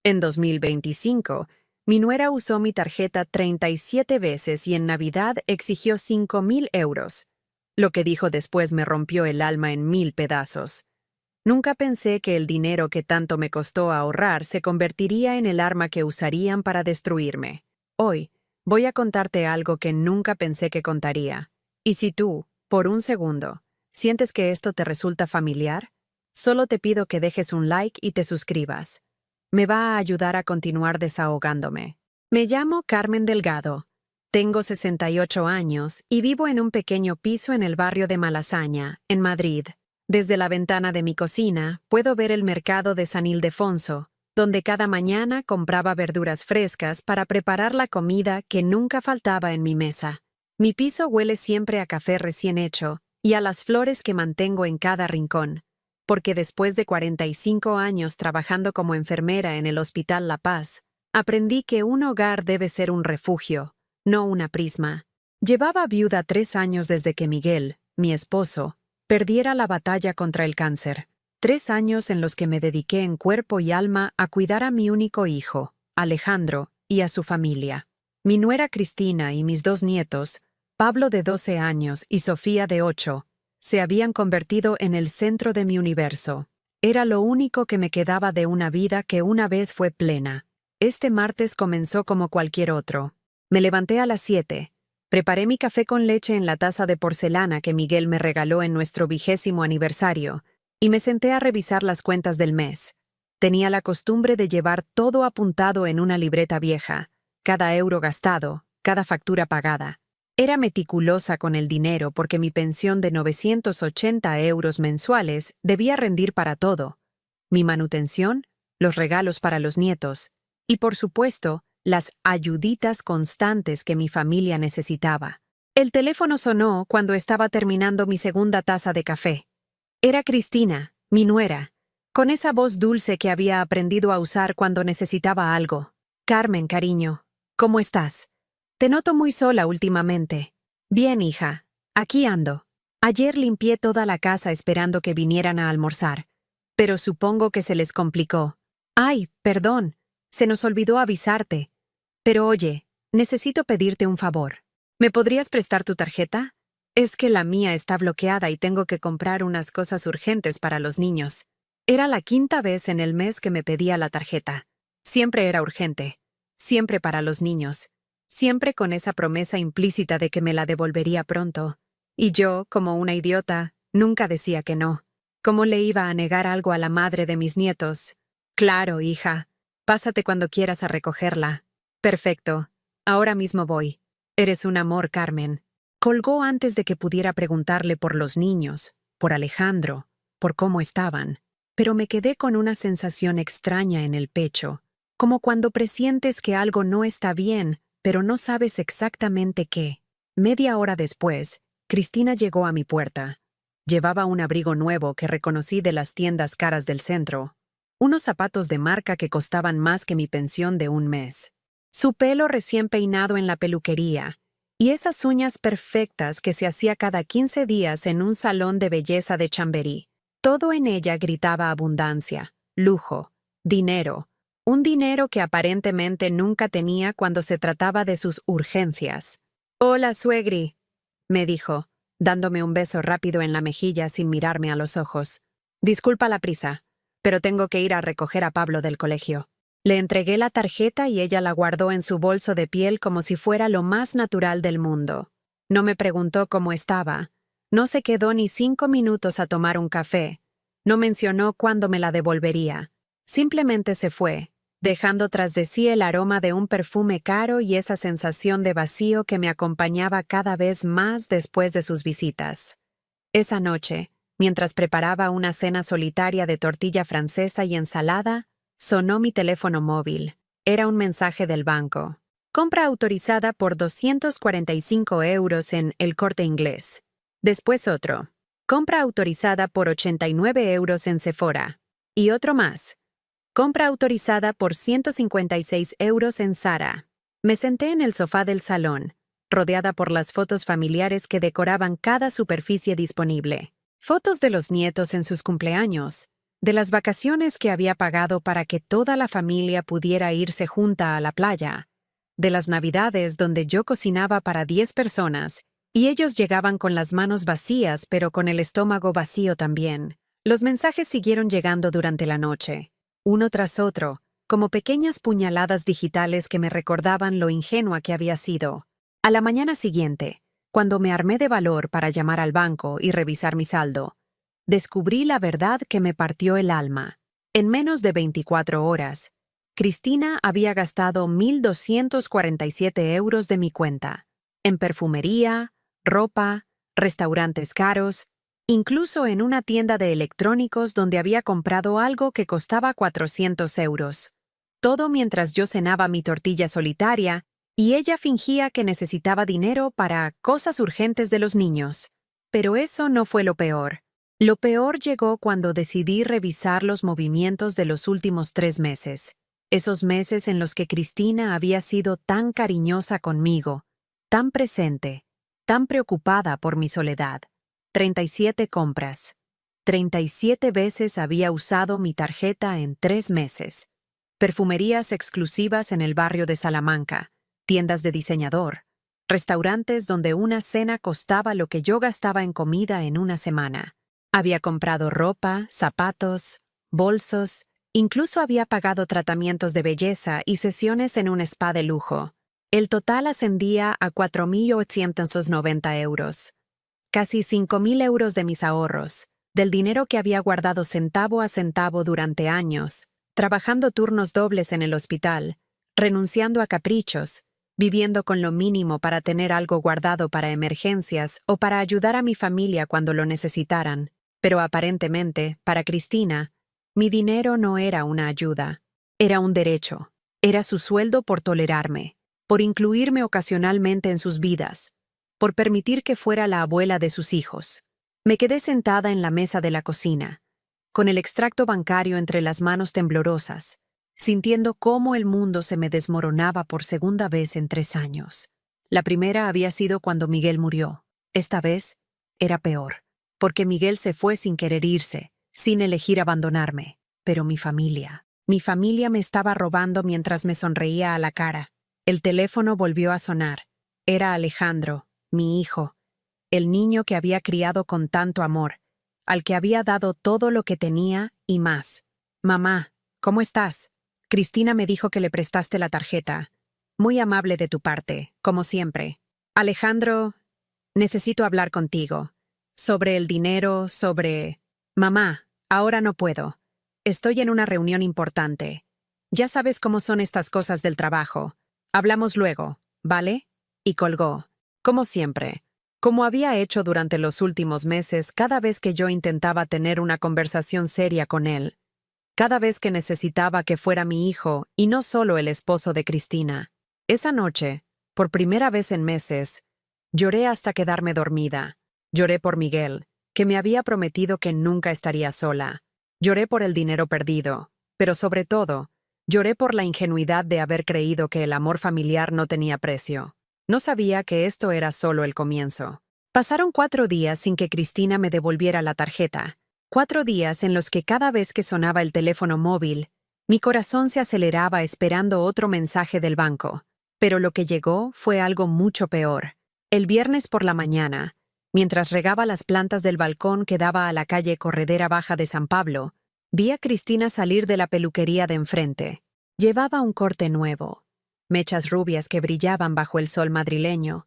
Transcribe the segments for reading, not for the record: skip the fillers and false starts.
En 2025, mi nuera usó mi tarjeta 37 veces y en Navidad exigió 5.000 euros. Lo que dijo después me rompió el alma en 1.000 pedazos. Nunca pensé que el dinero que tanto me costó ahorrar se convertiría en el arma que usarían para destruirme. Hoy, voy a contarte algo que nunca pensé que contaría. Y si tú, por un segundo, sientes que esto te resulta familiar, solo te pido que dejes un like y te suscribas. Me va a ayudar a continuar desahogándome. Me llamo Carmen Delgado. Tengo 68 años y vivo en un pequeño piso en el barrio de Malasaña, en Madrid. Desde la ventana de mi cocina puedo ver el mercado de San Ildefonso, donde cada mañana compraba verduras frescas para preparar la comida que nunca faltaba en mi mesa. Mi piso huele siempre a café recién hecho y a las flores que mantengo en cada rincón, porque después de 45 años trabajando como enfermera en el Hospital La Paz, aprendí que un hogar debe ser un refugio, no una prisma. Llevaba viuda 3 años desde que Miguel, mi esposo, perdiera la batalla contra el cáncer. 3 años en los que me dediqué en cuerpo y alma a cuidar a mi único hijo, Alejandro, y a su familia. Mi nuera Cristina y mis 2 nietos, Pablo de 12 años y Sofía de 8, se habían convertido en el centro de mi universo. Era lo único que me quedaba de una vida que una vez fue plena. Este martes comenzó como cualquier otro. Me levanté a las 7. Preparé mi café con leche en la taza de porcelana que Miguel me regaló en nuestro 20º aniversario, y me senté a revisar las cuentas del mes. Tenía la costumbre de llevar todo apuntado en una libreta vieja, cada euro gastado, cada factura pagada. Era meticulosa con el dinero porque mi pensión de 980 euros mensuales debía rendir para todo: mi manutención, los regalos para los nietos y, por supuesto, las ayuditas constantes que mi familia necesitaba. El teléfono sonó cuando estaba terminando mi segunda taza de café. Era Cristina, mi nuera, con esa voz dulce que había aprendido a usar cuando necesitaba algo. «Carmen, cariño, ¿cómo estás? Te noto muy sola últimamente». «Bien, hija, aquí ando. Ayer limpié toda la casa esperando que vinieran a almorzar, pero supongo que se les complicó. Ay, perdón, se nos olvidó avisarte. Pero oye, necesito pedirte un favor. ¿Me podrías prestar tu tarjeta? Es que la mía está bloqueada y tengo que comprar unas cosas urgentes para los niños». Era la 5ª vez en el mes que me pedía la tarjeta. Siempre era urgente, siempre para los niños, siempre con esa promesa implícita de que me la devolvería pronto. Y yo, como una idiota, nunca decía que no. ¿Cómo le iba a negar algo a la madre de mis nietos? «Claro, hija. Pásate cuando quieras a recogerla». «Perfecto. Ahora mismo voy. Eres un amor, Carmen». Colgó antes de que pudiera preguntarle por los niños, por Alejandro, por cómo estaban. Pero me quedé con una sensación extraña en el pecho, como cuando presientes que algo no está bien, pero no sabes exactamente qué. Media hora después, Cristina llegó a mi puerta. Llevaba un abrigo nuevo que reconocí de las tiendas caras del centro, unos zapatos de marca que costaban más que mi pensión de un mes, su pelo recién peinado en la peluquería, y esas uñas perfectas que se hacía cada 15 días en un salón de belleza de Chamberí. Todo en ella gritaba abundancia, lujo, dinero, un dinero que aparentemente nunca tenía cuando se trataba de sus urgencias. «Hola, suegri», me dijo, dándome un beso rápido en la mejilla sin mirarme a los ojos. «Disculpa la prisa, pero tengo que ir a recoger a Pablo del colegio». Le entregué la tarjeta y ella la guardó en su bolso de piel como si fuera lo más natural del mundo. No me preguntó cómo estaba. No se quedó ni 5 minutos a tomar un café. No mencionó cuándo me la devolvería. Simplemente se fue, dejando tras de sí el aroma de un perfume caro y esa sensación de vacío que me acompañaba cada vez más después de sus visitas. Esa noche, mientras preparaba una cena solitaria de tortilla francesa y ensalada, sonó mi teléfono móvil. Era un mensaje del banco. «Compra autorizada por 245 euros en El Corte Inglés». Después otro. «Compra autorizada por 89 euros en Sephora». Y otro más. «Compra autorizada por 156 euros en Zara». Me senté en el sofá del salón, rodeada por las fotos familiares que decoraban cada superficie disponible. Fotos de los nietos en sus cumpleaños, de las vacaciones que había pagado para que toda la familia pudiera irse junta a la playa, de las Navidades donde yo cocinaba para 10 personas y ellos llegaban con las manos vacías pero con el estómago vacío también. Los mensajes siguieron llegando durante la noche, uno tras otro, como pequeñas puñaladas digitales que me recordaban lo ingenua que había sido. A la mañana siguiente, cuando me armé de valor para llamar al banco y revisar mi saldo, descubrí la verdad que me partió el alma. En menos de 24 horas, Cristina había gastado 1.247 euros de mi cuenta, en perfumería, ropa, restaurantes caros, incluso en una tienda de electrónicos donde había comprado algo que costaba 400 euros. Todo mientras yo cenaba mi tortilla solitaria y ella fingía que necesitaba dinero para cosas urgentes de los niños. Pero eso no fue lo peor. Lo peor llegó cuando decidí revisar los movimientos de los últimos 3 meses. Esos meses en los que Cristina había sido tan cariñosa conmigo, tan presente, tan preocupada por mi soledad. 37 compras. 37 veces había usado mi tarjeta en 3 meses. Perfumerías exclusivas en el barrio de Salamanca, tiendas de diseñador, restaurantes donde una cena costaba lo que yo gastaba en comida en una semana. Había comprado ropa, zapatos, bolsos, incluso había pagado tratamientos de belleza y sesiones en un spa de lujo. El total ascendía a 4.890 euros. Casi 5.000 euros de mis ahorros, del dinero que había guardado centavo a centavo durante años, trabajando turnos dobles en el hospital, renunciando a caprichos, viviendo con lo mínimo para tener algo guardado para emergencias o para ayudar a mi familia cuando lo necesitaran. Pero aparentemente, para Cristina, mi dinero no era una ayuda, era un derecho, era su sueldo por tolerarme, por incluirme ocasionalmente en sus vidas, por permitir que fuera la abuela de sus hijos. Me quedé sentada en la mesa de la cocina, con el extracto bancario entre las manos temblorosas, sintiendo cómo el mundo se me desmoronaba por segunda vez en 3 años. La primera había sido cuando Miguel murió. Esta vez era peor, porque Miguel se fue sin querer irse, sin elegir abandonarme. Pero mi familia me estaba robando mientras me sonreía a la cara. El teléfono volvió a sonar. Era Alejandro, mi hijo, el niño que había criado con tanto amor, al que había dado todo lo que tenía y más. Mamá, ¿cómo estás? Cristina me dijo que le prestaste la tarjeta. Muy amable de tu parte, como siempre. Alejandro, necesito hablar contigo. Sobre el dinero, sobre... Mamá, ahora no puedo. Estoy en una reunión importante. Ya sabes cómo son estas cosas del trabajo. Hablamos luego, ¿vale? Y colgó. Como siempre. Como había hecho durante los últimos meses cada vez que yo intentaba tener una conversación seria con él. Cada vez que necesitaba que fuera mi hijo y no solo el esposo de Cristina. Esa noche, por primera vez en meses, lloré hasta quedarme dormida. Lloré por Miguel, que me había prometido que nunca estaría sola. Lloré por el dinero perdido, pero sobre todo, lloré por la ingenuidad de haber creído que el amor familiar no tenía precio. No sabía que esto era solo el comienzo. Pasaron 4 días sin que Cristina me devolviera la tarjeta. 4 días en los que cada vez que sonaba el teléfono móvil, mi corazón se aceleraba esperando otro mensaje del banco. Pero lo que llegó fue algo mucho peor. El viernes por la mañana, mientras regaba las plantas del balcón que daba a la calle Corredera Baja de San Pablo, vi a Cristina salir de la peluquería de enfrente. Llevaba un corte nuevo, mechas rubias que brillaban bajo el sol madrileño,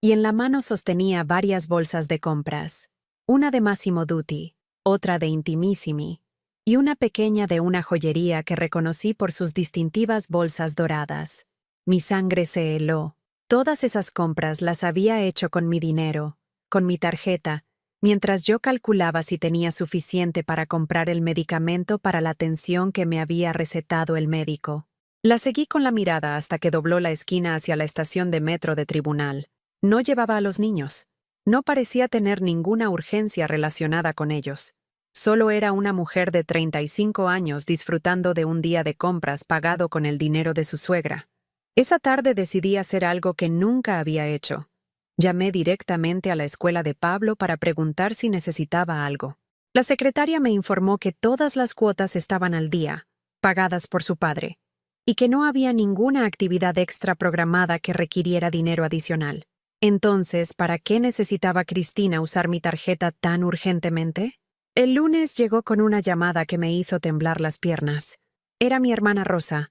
y en la mano sostenía varias bolsas de compras, una de Massimo Dutti, otra de Intimissimi, y una pequeña de una joyería que reconocí por sus distintivas bolsas doradas. Mi sangre se heló. Todas esas compras las había hecho con mi dinero, con mi tarjeta, mientras yo calculaba si tenía suficiente para comprar el medicamento para la tensión que me había recetado el médico. La seguí con la mirada hasta que dobló la esquina hacia la estación de metro de Tribunal. No llevaba a los niños. No parecía tener ninguna urgencia relacionada con ellos. Solo era una mujer de 35 años disfrutando de un día de compras pagado con el dinero de su suegra. Esa tarde decidí hacer algo que nunca había hecho. Llamé directamente a la escuela de Pablo para preguntar si necesitaba algo. La secretaria me informó que todas las cuotas estaban al día, pagadas por su padre, y que no había ninguna actividad extra programada que requiriera dinero adicional. Entonces, ¿para qué necesitaba Cristina usar mi tarjeta tan urgentemente? El lunes llegó con una llamada que me hizo temblar las piernas. Era mi hermana Rosa,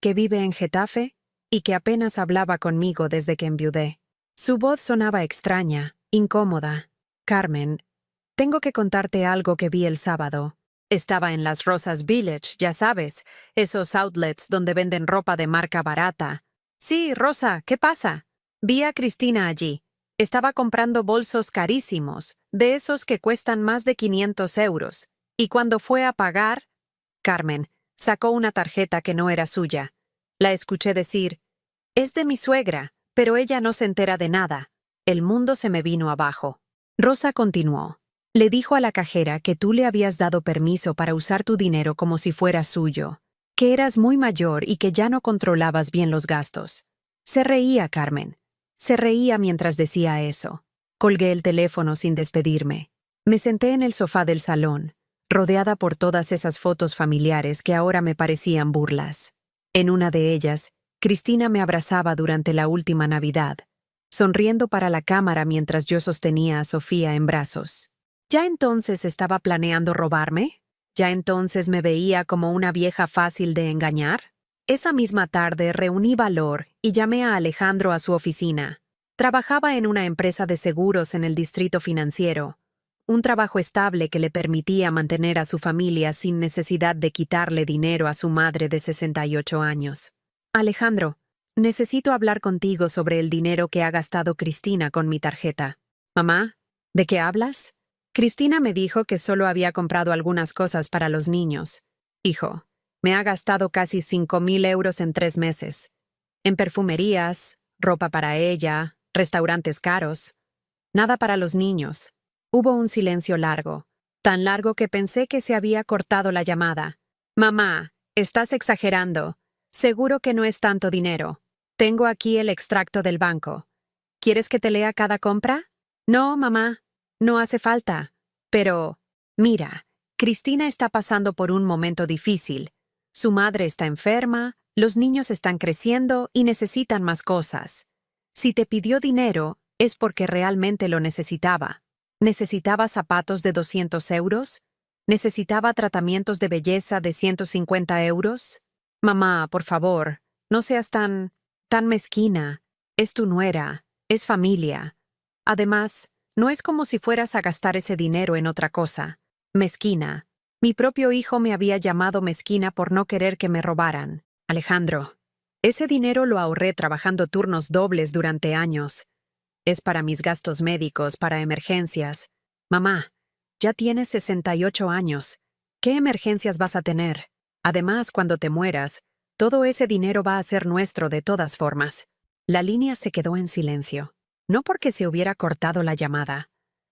que vive en Getafe y que apenas hablaba conmigo desde que enviudé. Su voz sonaba extraña, incómoda. Carmen, tengo que contarte algo que vi el sábado. Estaba en las Rosas Village, ya sabes, esos outlets donde venden ropa de marca barata. Sí, Rosa, ¿qué pasa? Vi a Cristina allí. Estaba comprando bolsos carísimos, de esos que cuestan más de 500 euros. Y cuando fue a pagar, Carmen sacó una tarjeta que no era suya. La escuché decir, es de mi suegra, pero ella no se entera de nada. El mundo se me vino abajo. Rosa continuó. Le dijo a la cajera que tú le habías dado permiso para usar tu dinero como si fuera suyo, que eras muy mayor y que ya no controlabas bien los gastos. Se reía, Carmen. Se reía mientras decía eso. Colgué el teléfono sin despedirme. Me senté en el sofá del salón, rodeada por todas esas fotos familiares que ahora me parecían burlas. En una de ellas, Cristina me abrazaba durante la última Navidad, sonriendo para la cámara mientras yo sostenía a Sofía en brazos. ¿Ya entonces estaba planeando robarme? ¿Ya entonces me veía como una vieja fácil de engañar? Esa misma tarde reuní valor y llamé a Alejandro a su oficina. Trabajaba en una empresa de seguros en el distrito financiero, un trabajo estable que le permitía mantener a su familia sin necesidad de quitarle dinero a su madre de 68 años. Alejandro, necesito hablar contigo sobre el dinero que ha gastado Cristina con mi tarjeta. Mamá, ¿de qué hablas? Cristina me dijo que solo había comprado algunas cosas para los niños. Hijo, me ha gastado casi 5.000 euros en 3 meses. En perfumerías, ropa para ella, restaurantes caros. Nada para los niños. Hubo un silencio largo, tan largo que pensé que se había cortado la llamada. Mamá, estás exagerando. Seguro que no es tanto dinero. Tengo aquí el extracto del banco. ¿Quieres que te lea cada compra? No, mamá. No hace falta. Pero, mira, Cristina está pasando por un momento difícil. Su madre está enferma, los niños están creciendo y necesitan más cosas. Si te pidió dinero, es porque realmente lo necesitaba. ¿Necesitaba zapatos de 200 euros? ¿Necesitaba tratamientos de belleza de 150 euros? Mamá, por favor, no seas tan mezquina. Es tu nuera, es familia. Además, no es como si fueras a gastar ese dinero en otra cosa. Mezquina. Mi propio hijo me había llamado mezquina por no querer que me robaran. Alejandro, ese dinero lo ahorré trabajando turnos dobles durante años. Es para mis gastos médicos, para emergencias. Mamá, ya tienes 68 años. ¿Qué emergencias vas a tener? Además, cuando te mueras, todo ese dinero va a ser nuestro de todas formas. La línea se quedó en silencio. No porque se hubiera cortado la llamada,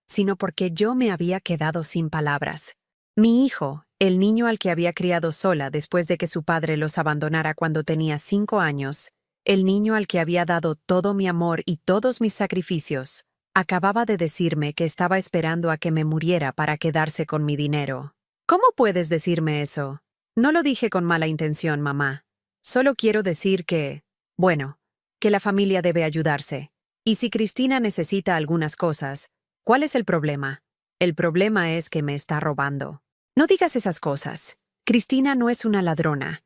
sino porque yo me había quedado sin palabras. Mi hijo, el niño al que había criado sola después de que su padre los abandonara cuando tenía 5 años, el niño al que había dado todo mi amor y todos mis sacrificios, acababa de decirme que estaba esperando a que me muriera para quedarse con mi dinero. ¿Cómo puedes decirme eso? No lo dije con mala intención, mamá. Solo quiero decir que, bueno, que la familia debe ayudarse. Y si Cristina necesita algunas cosas, ¿cuál es el problema? El problema es que me está robando. No digas esas cosas. Cristina no es una ladrona.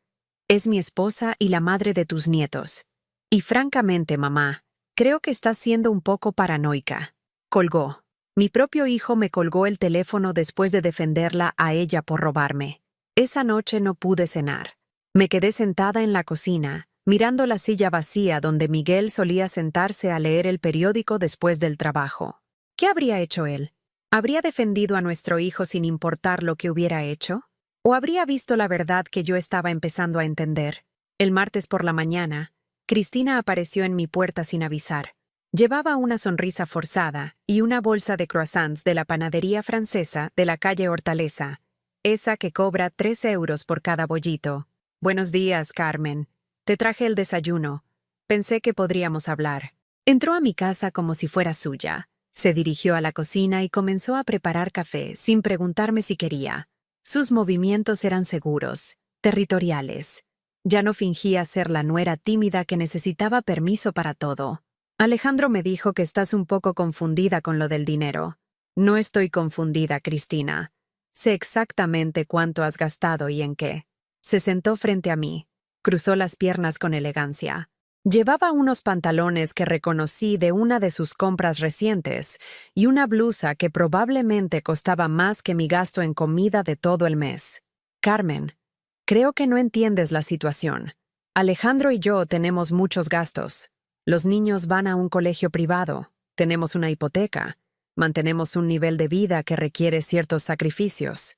Es mi esposa y la madre de tus nietos. Y francamente, mamá, creo que estás siendo un poco paranoica. Colgó. Mi propio hijo me colgó el teléfono después de defenderla a ella por robarme. Esa noche no pude cenar. Me quedé sentada en la cocina, mirando la silla vacía donde Miguel solía sentarse a leer el periódico después del trabajo. ¿Qué habría hecho él? ¿Habría defendido a nuestro hijo sin importar lo que hubiera hecho? ¿O habría visto la verdad que yo estaba empezando a entender? El martes por la mañana, Cristina apareció en mi puerta sin avisar. Llevaba una sonrisa forzada y una bolsa de croissants de la panadería francesa de la calle Hortaleza, esa que cobra 3 euros por cada bollito. Buenos días, Carmen. Te traje el desayuno. Pensé que podríamos hablar. Entró a mi casa como si fuera suya. Se dirigió a la cocina y comenzó a preparar café sin preguntarme si quería. Sus movimientos eran seguros, territoriales. Ya no fingía ser la nuera tímida que necesitaba permiso para todo. Alejandro me dijo que estás un poco confundida con lo del dinero. No estoy confundida, Cristina. Sé exactamente cuánto has gastado y en qué. Se sentó frente a mí. Cruzó las piernas con elegancia. Llevaba unos pantalones que reconocí de una de sus compras recientes y una blusa que probablemente costaba más que mi gasto en comida de todo el mes. Carmen, creo que no entiendes la situación. Alejandro y yo tenemos muchos gastos. Los niños van a un colegio privado, tenemos una hipoteca, mantenemos un nivel de vida que requiere ciertos sacrificios.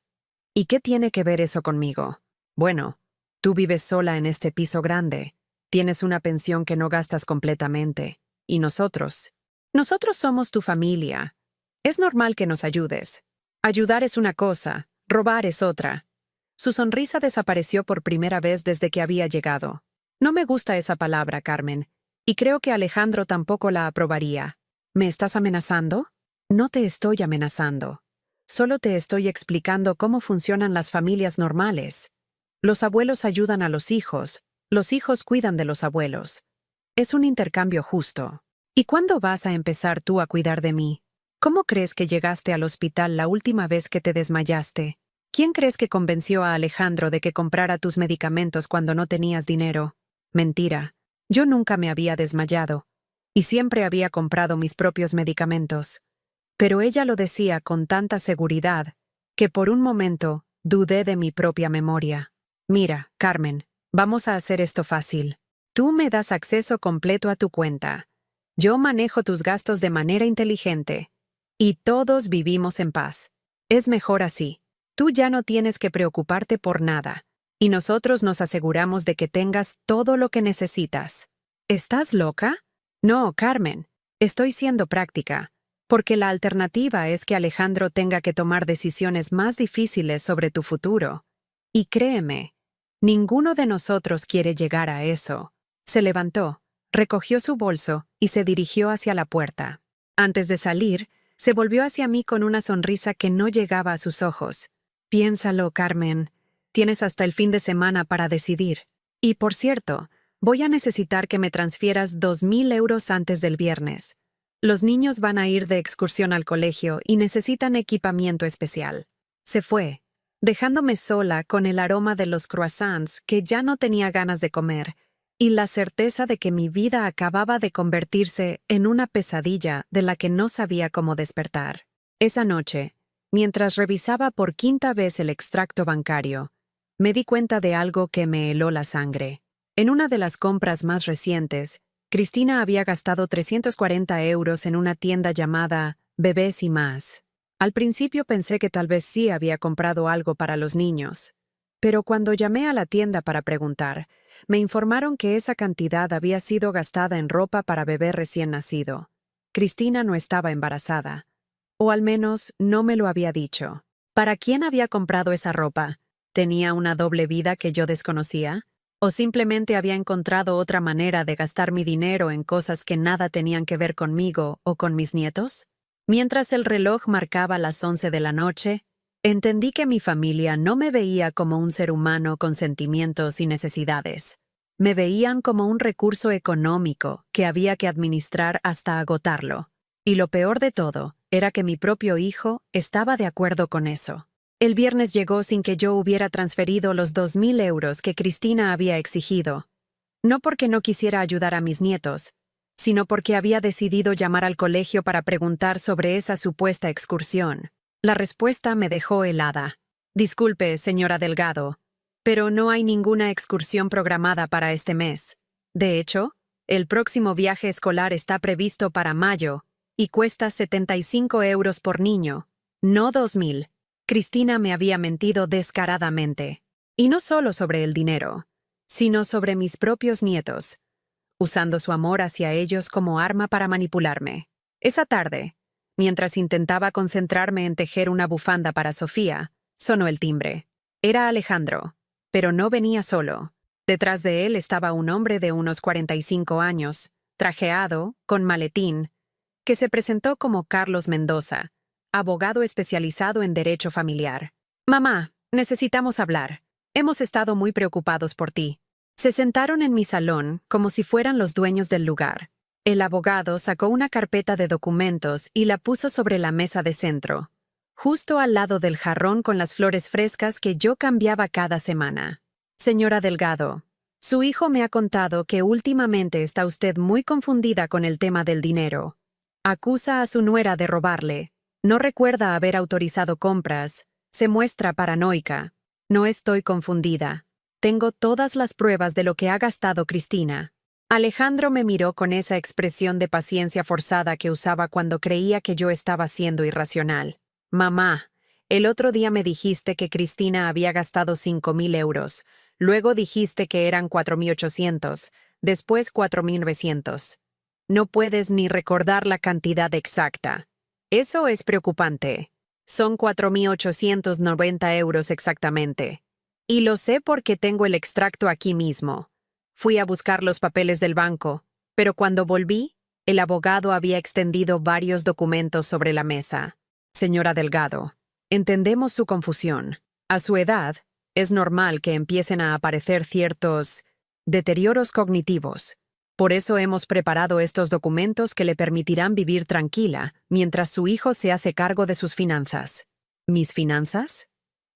¿Y qué tiene que ver eso conmigo? Bueno, tú vives sola en este piso grande. Tienes una pensión que no gastas completamente. ¿Y nosotros? Nosotros somos tu familia. Es normal que nos ayudes. Ayudar es una cosa, robar es otra. Su sonrisa desapareció por primera vez desde que había llegado. No me gusta esa palabra, Carmen, y creo que Alejandro tampoco la aprobaría. ¿Me estás amenazando? No te estoy amenazando. Solo te estoy explicando cómo funcionan las familias normales. Los abuelos ayudan a los hijos cuidan de los abuelos. Es un intercambio justo. ¿Y cuándo vas a empezar tú a cuidar de mí? ¿Cómo crees que llegaste al hospital la última vez que te desmayaste? ¿Quién crees que convenció a Alejandro de que comprara tus medicamentos cuando no tenías dinero? Mentira. Yo nunca me había desmayado. Y siempre había comprado mis propios medicamentos. Pero ella lo decía con tanta seguridad que por un momento dudé de mi propia memoria. Mira, Carmen, vamos a hacer esto fácil. Tú me das acceso completo a tu cuenta. Yo manejo tus gastos de manera inteligente. Y todos vivimos en paz. Es mejor así. Tú ya no tienes que preocuparte por nada. Y nosotros nos aseguramos de que tengas todo lo que necesitas. ¿Estás loca? No, Carmen. Estoy siendo práctica. Porque la alternativa es que Alejandro tenga que tomar decisiones más difíciles sobre tu futuro. Y créeme, ninguno de nosotros quiere llegar a eso. Se levantó, recogió su bolso y se dirigió hacia la puerta. Antes de salir, se volvió hacia mí con una sonrisa que no llegaba a sus ojos. Piénsalo, Carmen. Tienes hasta el fin de semana para decidir. Y por cierto, voy a necesitar que me transfieras 2,000 euros antes del viernes. Los niños van a ir de excursión al colegio y necesitan equipamiento especial. Se fue, dejándome sola con el aroma de los croissants que ya no tenía ganas de comer y la certeza de que mi vida acababa de convertirse en una pesadilla de la que no sabía cómo despertar. Esa noche, mientras revisaba por quinta vez el extracto bancario, me di cuenta de algo que me heló la sangre. En una de las compras más recientes, Cristina había gastado 340 euros en una tienda llamada Bebés y Más. Al principio pensé que tal vez sí había comprado algo para los niños, pero cuando llamé a la tienda para preguntar, me informaron que esa cantidad había sido gastada en ropa para bebé recién nacido. Cristina no estaba embarazada, o al menos no me lo había dicho. ¿Para quién había comprado esa ropa? ¿Tenía una doble vida que yo desconocía? ¿O simplemente había encontrado otra manera de gastar mi dinero en cosas que nada tenían que ver conmigo o con mis nietos? Mientras el reloj marcaba las 11 de la noche, entendí que mi familia no me veía como un ser humano con sentimientos y necesidades. Me veían como un recurso económico que había que administrar hasta agotarlo. Y lo peor de todo era que mi propio hijo estaba de acuerdo con eso. El viernes llegó sin que yo hubiera transferido los 2,000 euros que Cristina había exigido. No porque no quisiera ayudar a mis nietos, sino porque había decidido llamar al colegio para preguntar sobre esa supuesta excursión. La respuesta me dejó helada. Disculpe, señora Delgado, pero no hay ninguna excursión programada para este mes. De hecho, el próximo viaje escolar está previsto para mayo y cuesta 75 euros por niño, no 2,000. Cristina me había mentido descaradamente. Y no solo sobre el dinero, sino sobre mis propios nietos, usando su amor hacia ellos como arma para manipularme. Esa tarde, mientras intentaba concentrarme en tejer una bufanda para Sofía, sonó el timbre. Era Alejandro, pero no venía solo. Detrás de él estaba un hombre de unos 45 años, trajeado, con maletín, que se presentó como Carlos Mendoza, abogado especializado en derecho familiar. Mamá, necesitamos hablar. Hemos estado muy preocupados por ti. Se sentaron en mi salón como si fueran los dueños del lugar. El abogado sacó una carpeta de documentos y la puso sobre la mesa de centro, justo al lado del jarrón con las flores frescas que yo cambiaba cada semana. Señora Delgado, su hijo me ha contado que últimamente está usted muy confundida con el tema del dinero. Acusa a su nuera de robarle. No recuerda haber autorizado compras. Se muestra paranoica. No estoy confundida. Tengo todas las pruebas de lo que ha gastado Cristina. Alejandro me miró con esa expresión de paciencia forzada que usaba cuando creía que yo estaba siendo irracional. Mamá, el otro día me dijiste que Cristina había gastado 5.000 euros. Luego dijiste que eran 4.800, después 4.900. No puedes ni recordar la cantidad exacta. Eso es preocupante. Son 4.890 euros exactamente. Y lo sé porque tengo el extracto aquí mismo. Fui a buscar los papeles del banco, pero cuando volví, el abogado había extendido varios documentos sobre la mesa. Señora Delgado, entendemos su confusión. A su edad, es normal que empiecen a aparecer ciertos deterioros cognitivos. Por eso hemos preparado estos documentos que le permitirán vivir tranquila mientras su hijo se hace cargo de sus finanzas. ¿Mis finanzas?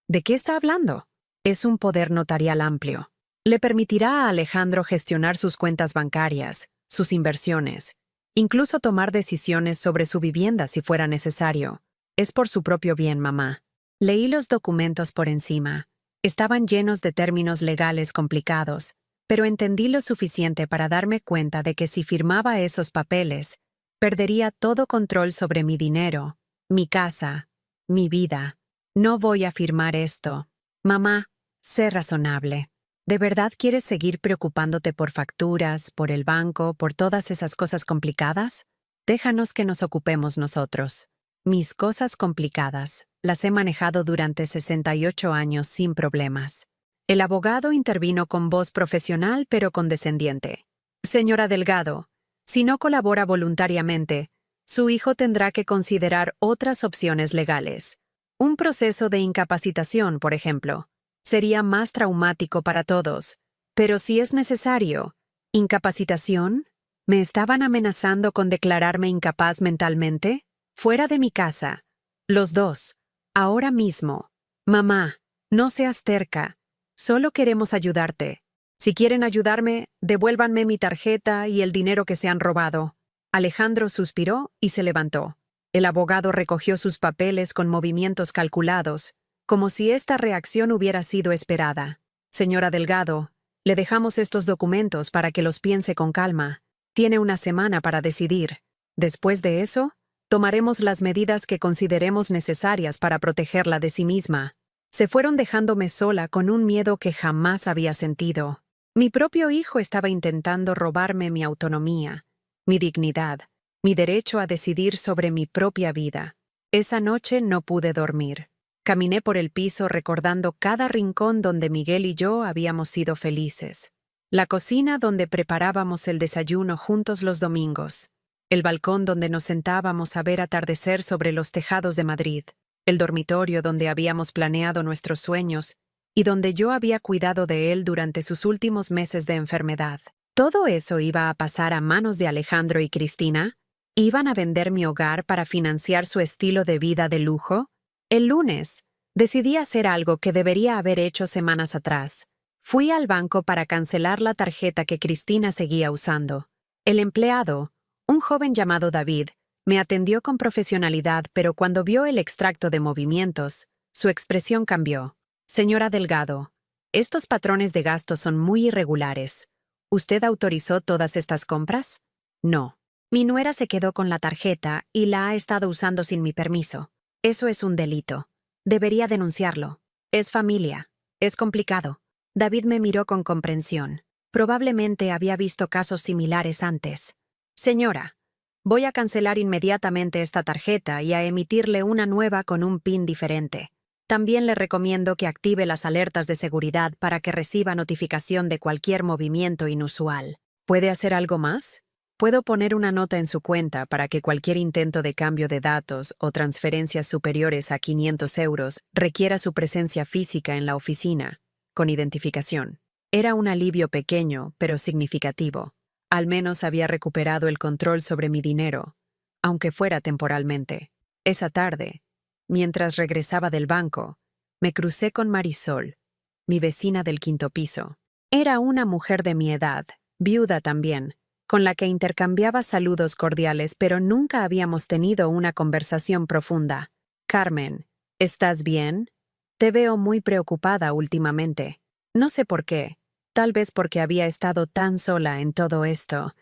¿De qué está hablando? Es un poder notarial amplio. Le permitirá a Alejandro gestionar sus cuentas bancarias, sus inversiones, incluso tomar decisiones sobre su vivienda si fuera necesario. Es por su propio bien, mamá. Leí los documentos por encima. Estaban llenos de términos legales complicados, pero entendí lo suficiente para darme cuenta de que si firmaba esos papeles, perdería todo control sobre mi dinero, mi casa, mi vida. No voy a firmar esto. Mamá, sé razonable. ¿De verdad quieres seguir preocupándote por facturas, por el banco, por todas esas cosas complicadas? Déjanos que nos ocupemos nosotros. Mis cosas complicadas las he manejado durante 68 años sin problemas. El abogado intervino con voz profesional pero condescendiente. Señora Delgado, si no colabora voluntariamente, su hijo tendrá que considerar otras opciones legales. Un proceso de incapacitación, por ejemplo, sería más traumático para todos. Pero si es necesario, ¿incapacitación? ¿Me estaban amenazando con declararme incapaz mentalmente? Fuera de mi casa. Los dos. Ahora mismo. Mamá, no seas terca. Solo queremos ayudarte. Si quieren ayudarme, devuélvanme mi tarjeta y el dinero que se han robado. Alejandro suspiró y se levantó. El abogado recogió sus papeles con movimientos calculados, como si esta reacción hubiera sido esperada. Señora Delgado, le dejamos estos documentos para que los piense con calma. Tiene una semana para decidir. Después de eso, tomaremos las medidas que consideremos necesarias para protegerla de sí misma. Se fueron dejándome sola con un miedo que jamás había sentido. Mi propio hijo estaba intentando robarme mi autonomía, mi dignidad, mi derecho a decidir sobre mi propia vida. Esa noche no pude dormir. Caminé por el piso recordando cada rincón donde Miguel y yo habíamos sido felices. La cocina donde preparábamos el desayuno juntos los domingos. El balcón donde nos sentábamos a ver atardecer sobre los tejados de Madrid. El dormitorio donde habíamos planeado nuestros sueños y donde yo había cuidado de él durante sus últimos meses de enfermedad. ¿Todo eso iba a pasar a manos de Alejandro y Cristina? ¿Iban a vender mi hogar para financiar su estilo de vida de lujo? El lunes, decidí hacer algo que debería haber hecho semanas atrás. Fui al banco para cancelar la tarjeta que Cristina seguía usando. El empleado, un joven llamado David, me atendió con profesionalidad, pero cuando vio el extracto de movimientos, su expresión cambió. Señora Delgado, estos patrones de gasto son muy irregulares. ¿Usted autorizó todas estas compras? No. Mi nuera se quedó con la tarjeta y la ha estado usando sin mi permiso. Eso es un delito. Debería denunciarlo. Es familia. Es complicado. David me miró con comprensión. Probablemente había visto casos similares antes. Señora, voy a cancelar inmediatamente esta tarjeta y a emitirle una nueva con un PIN diferente. También le recomiendo que active las alertas de seguridad para que reciba notificación de cualquier movimiento inusual. ¿Puede hacer algo más? Puedo poner una nota en su cuenta para que cualquier intento de cambio de datos o transferencias superiores a 500 euros requiera su presencia física en la oficina, con identificación. Era un alivio pequeño, pero significativo. Al menos había recuperado el control sobre mi dinero, aunque fuera temporalmente. Esa tarde, mientras regresaba del banco, me crucé con Marisol, mi vecina del quinto piso. Era una mujer de mi edad, viuda también, con la que intercambiaba saludos cordiales, pero nunca habíamos tenido una conversación profunda. Carmen, ¿estás bien? Te veo muy preocupada últimamente. No sé por qué, tal vez porque había estado tan sola en todo esto.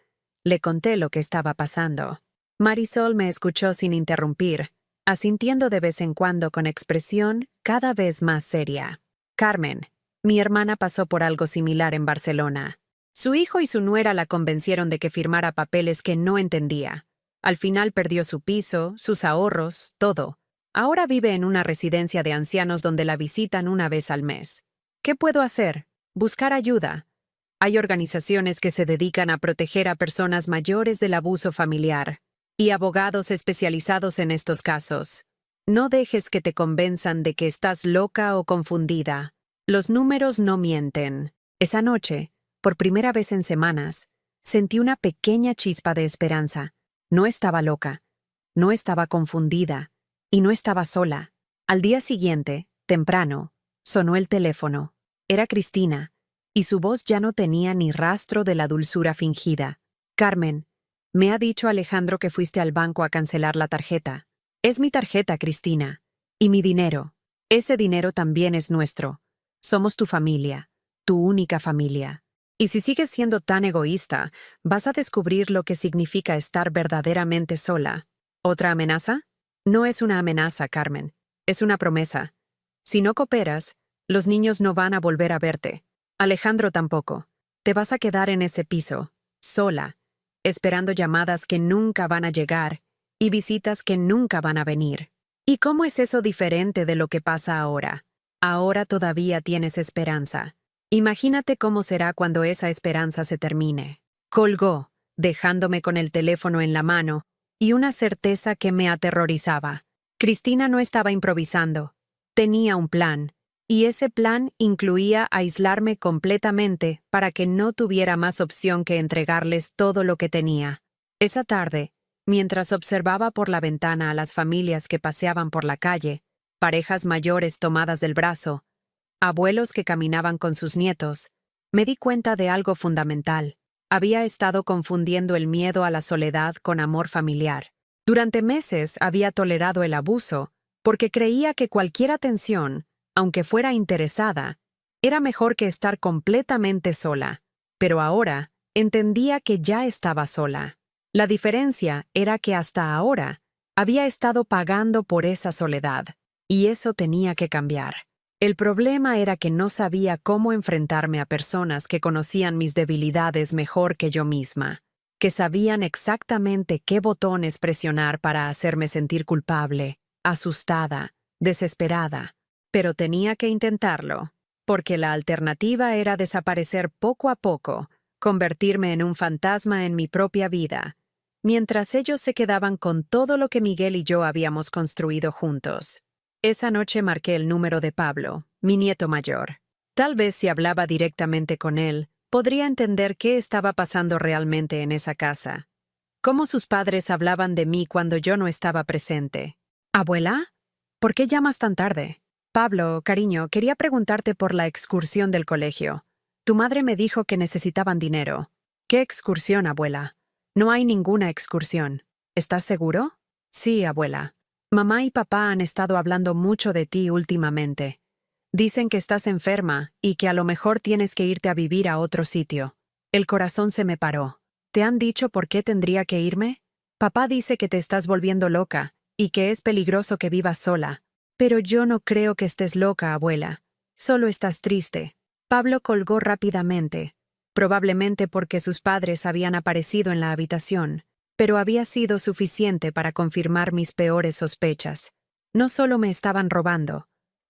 Le conté lo que estaba pasando. Marisol me escuchó sin interrumpir, asintiendo de vez en cuando con expresión cada vez más seria. Carmen, mi hermana pasó por algo similar en Barcelona. Su hijo y su nuera la convencieron de que firmara papeles que no entendía. Al final perdió su piso, sus ahorros, todo. Ahora vive en una residencia de ancianos donde la visitan una vez al mes. ¿Qué puedo hacer? Buscar ayuda. Hay organizaciones que se dedican a proteger a personas mayores del abuso familiar y abogados especializados en estos casos. No dejes que te convenzan de que estás loca o confundida. Los números no mienten. Esa noche, por primera vez en semanas, sentí una pequeña chispa de esperanza. No estaba loca, no estaba confundida y no estaba sola. Al día siguiente, temprano, sonó el teléfono. Era Cristina, y su voz ya no tenía ni rastro de la dulzura fingida. Carmen, me ha dicho Alejandro que fuiste al banco a cancelar la tarjeta. Es mi tarjeta, Cristina, y mi dinero. Ese dinero también es nuestro. Somos tu familia, tu única familia. Y si sigues siendo tan egoísta, vas a descubrir lo que significa estar verdaderamente sola. ¿Otra amenaza? No es una amenaza, Carmen. Es una promesa. Si no cooperas, los niños no van a volver a verte. Alejandro tampoco. Te vas a quedar en ese piso, sola, esperando llamadas que nunca van a llegar y visitas que nunca van a venir. ¿Y cómo es eso diferente de lo que pasa ahora? Ahora todavía tienes esperanza. Imagínate cómo será cuando esa esperanza se termine. Colgó, dejándome con el teléfono en la mano y una certeza que me aterrorizaba. Cristina no estaba improvisando. Tenía un plan, y ese plan incluía aislarme completamente para que no tuviera más opción que entregarles todo lo que tenía. Esa tarde, mientras observaba por la ventana a las familias que paseaban por la calle, parejas mayores tomadas del brazo, abuelos que caminaban con sus nietos, me di cuenta de algo fundamental. Había estado confundiendo el miedo a la soledad con amor familiar. Durante meses había tolerado el abuso porque creía que cualquier atención, aunque fuera interesada, era mejor que estar completamente sola. Pero ahora entendía que ya estaba sola. La diferencia era que hasta ahora había estado pagando por esa soledad, y eso tenía que cambiar. El problema era que no sabía cómo enfrentarme a personas que conocían mis debilidades mejor que yo misma, que sabían exactamente qué botones presionar para hacerme sentir culpable, asustada, desesperada. Pero tenía que intentarlo, porque la alternativa era desaparecer poco a poco, convertirme en un fantasma en mi propia vida, mientras ellos se quedaban con todo lo que Miguel y yo habíamos construido juntos. Esa noche marqué el número de Pablo, mi nieto mayor. Tal vez si hablaba directamente con él, podría entender qué estaba pasando realmente en esa casa. Cómo sus padres hablaban de mí cuando yo no estaba presente. ¿Abuela? ¿Por qué llamas tan tarde? Pablo, cariño, quería preguntarte por la excursión del colegio. Tu madre me dijo que necesitaban dinero. ¿Qué excursión, abuela? No hay ninguna excursión. ¿Estás seguro? Sí, abuela. Mamá y papá han estado hablando mucho de ti últimamente. Dicen que estás enferma y que a lo mejor tienes que irte a vivir a otro sitio. El corazón se me paró. ¿Te han dicho por qué tendría que irme? Papá dice que te estás volviendo loca y que es peligroso que vivas sola. Pero yo no creo que estés loca, abuela. Solo estás triste. Pablo colgó rápidamente, probablemente porque sus padres habían aparecido en la habitación, pero había sido suficiente para confirmar mis peores sospechas. No solo me estaban robando,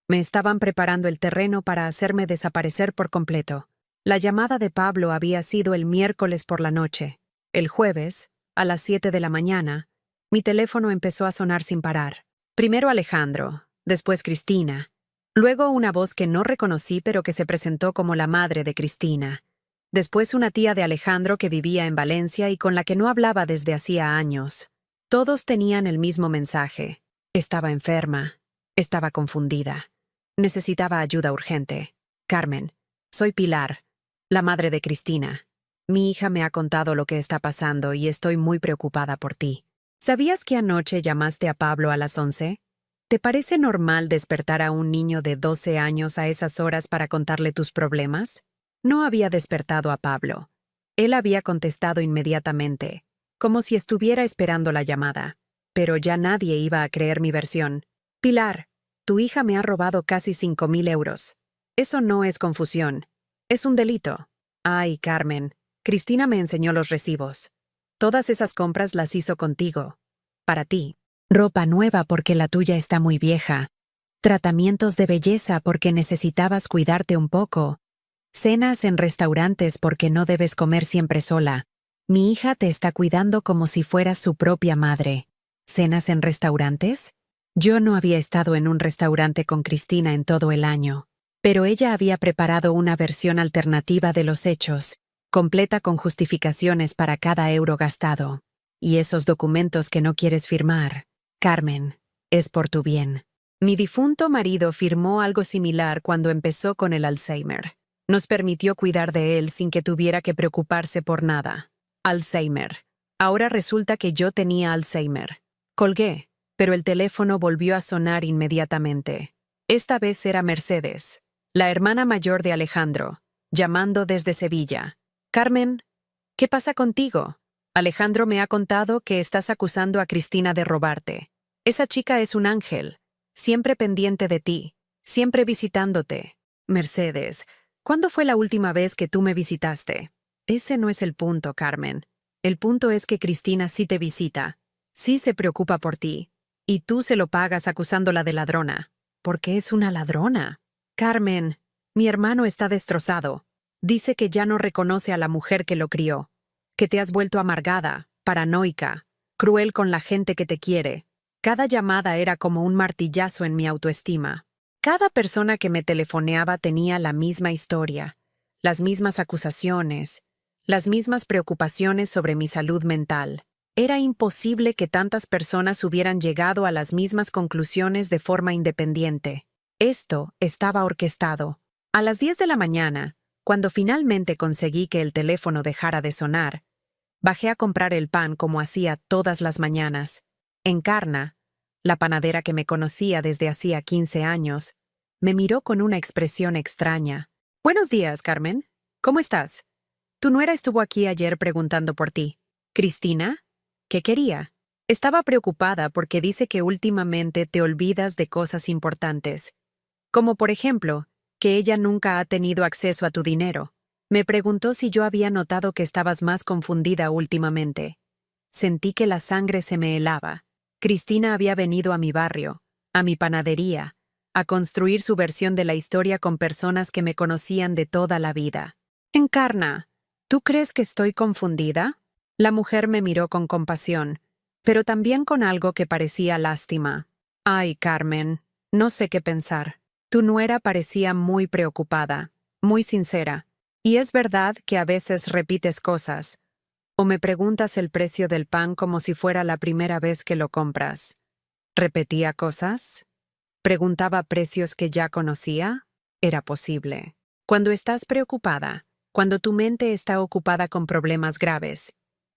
me estaban preparando el terreno para hacerme desaparecer por completo. La llamada de Pablo había sido el miércoles por la noche. El jueves, a las 7 de la mañana, mi teléfono empezó a sonar sin parar. Primero Alejandro, después Cristina, luego una voz que no reconocí pero que se presentó como la madre de Cristina. Después una tía de Alejandro que vivía en Valencia y con la que no hablaba desde hacía años. Todos tenían el mismo mensaje. Estaba enferma. Estaba confundida. Necesitaba ayuda urgente. Carmen, soy Pilar, la madre de Cristina. Mi hija me ha contado lo que está pasando y estoy muy preocupada por ti. ¿Sabías que anoche llamaste a Pablo a las 11? ¿Te parece normal despertar a un niño de 12 años a esas horas para contarle tus problemas? No había despertado a Pablo. Él había contestado inmediatamente, como si estuviera esperando la llamada. Pero ya nadie iba a creer mi versión. Pilar, tu hija me ha robado casi 5.000 euros. Eso no es confusión. Es un delito. Ay, Carmen, Cristina me enseñó los recibos. Todas esas compras las hizo contigo. Para ti. Ropa nueva porque la tuya está muy vieja. Tratamientos de belleza porque necesitabas cuidarte un poco. Cenas en restaurantes porque no debes comer siempre sola. Mi hija te está cuidando como si fueras su propia madre. ¿Cenas en restaurantes? Yo no había estado en un restaurante con Cristina en todo el año, pero ella había preparado una versión alternativa de los hechos, completa con justificaciones para cada euro gastado. Y esos documentos que no quieres firmar, Carmen, es por tu bien. Mi difunto marido firmó algo similar cuando empezó con el Alzheimer. Nos permitió cuidar de él sin que tuviera que preocuparse por nada. Alzheimer. Ahora resulta que yo tenía Alzheimer. Colgué, pero el teléfono volvió a sonar inmediatamente. Esta vez era Mercedes, la hermana mayor de Alejandro, llamando desde Sevilla. Carmen, ¿qué pasa contigo? Alejandro me ha contado que estás acusando a Cristina de robarte. Esa chica es un ángel, siempre pendiente de ti, siempre visitándote. Mercedes, ¿cuándo fue la última vez que tú me visitaste? Ese no es el punto, Carmen. El punto es que Cristina sí te visita, sí se preocupa por ti, y tú se lo pagas acusándola de ladrona. ¿Por qué es una ladrona? Carmen, mi hermano está destrozado. Dice que ya no reconoce a la mujer que lo crió, que te has vuelto amargada, paranoica, cruel con la gente que te quiere. Cada llamada era como un martillazo en mi autoestima. Cada persona que me telefoneaba tenía la misma historia, las mismas acusaciones, las mismas preocupaciones sobre mi salud mental. Era imposible que tantas personas hubieran llegado a las mismas conclusiones de forma independiente. Esto estaba orquestado. A las 10 de la mañana, cuando finalmente conseguí que el teléfono dejara de sonar, bajé a comprar el pan como hacía todas las mañanas. Encarna, la panadera que me conocía desde hacía 15 años, me miró con una expresión extraña. Buenos días, Carmen. ¿Cómo estás? Tu nuera estuvo aquí ayer preguntando por ti. ¿Cristina? ¿Qué quería? Estaba preocupada porque dice que últimamente te olvidas de cosas importantes. Como por ejemplo, que ella nunca ha tenido acceso a tu dinero. Me preguntó si yo había notado que estabas más confundida últimamente. Sentí que la sangre se me helaba. Cristina había venido a mi barrio, a mi panadería, a construir su versión de la historia con personas que me conocían de toda la vida. Encarna, ¿tú crees que estoy confundida? La mujer me miró con compasión, pero también con algo que parecía lástima. Ay, Carmen, no sé qué pensar. Tu nuera parecía muy preocupada, muy sincera. Y es verdad que a veces repites cosas, o me preguntas el precio del pan como si fuera la primera vez que lo compras. ¿Repetía cosas? ¿Preguntaba precios que ya conocía? Era posible. Cuando estás preocupada, cuando tu mente está ocupada con problemas graves,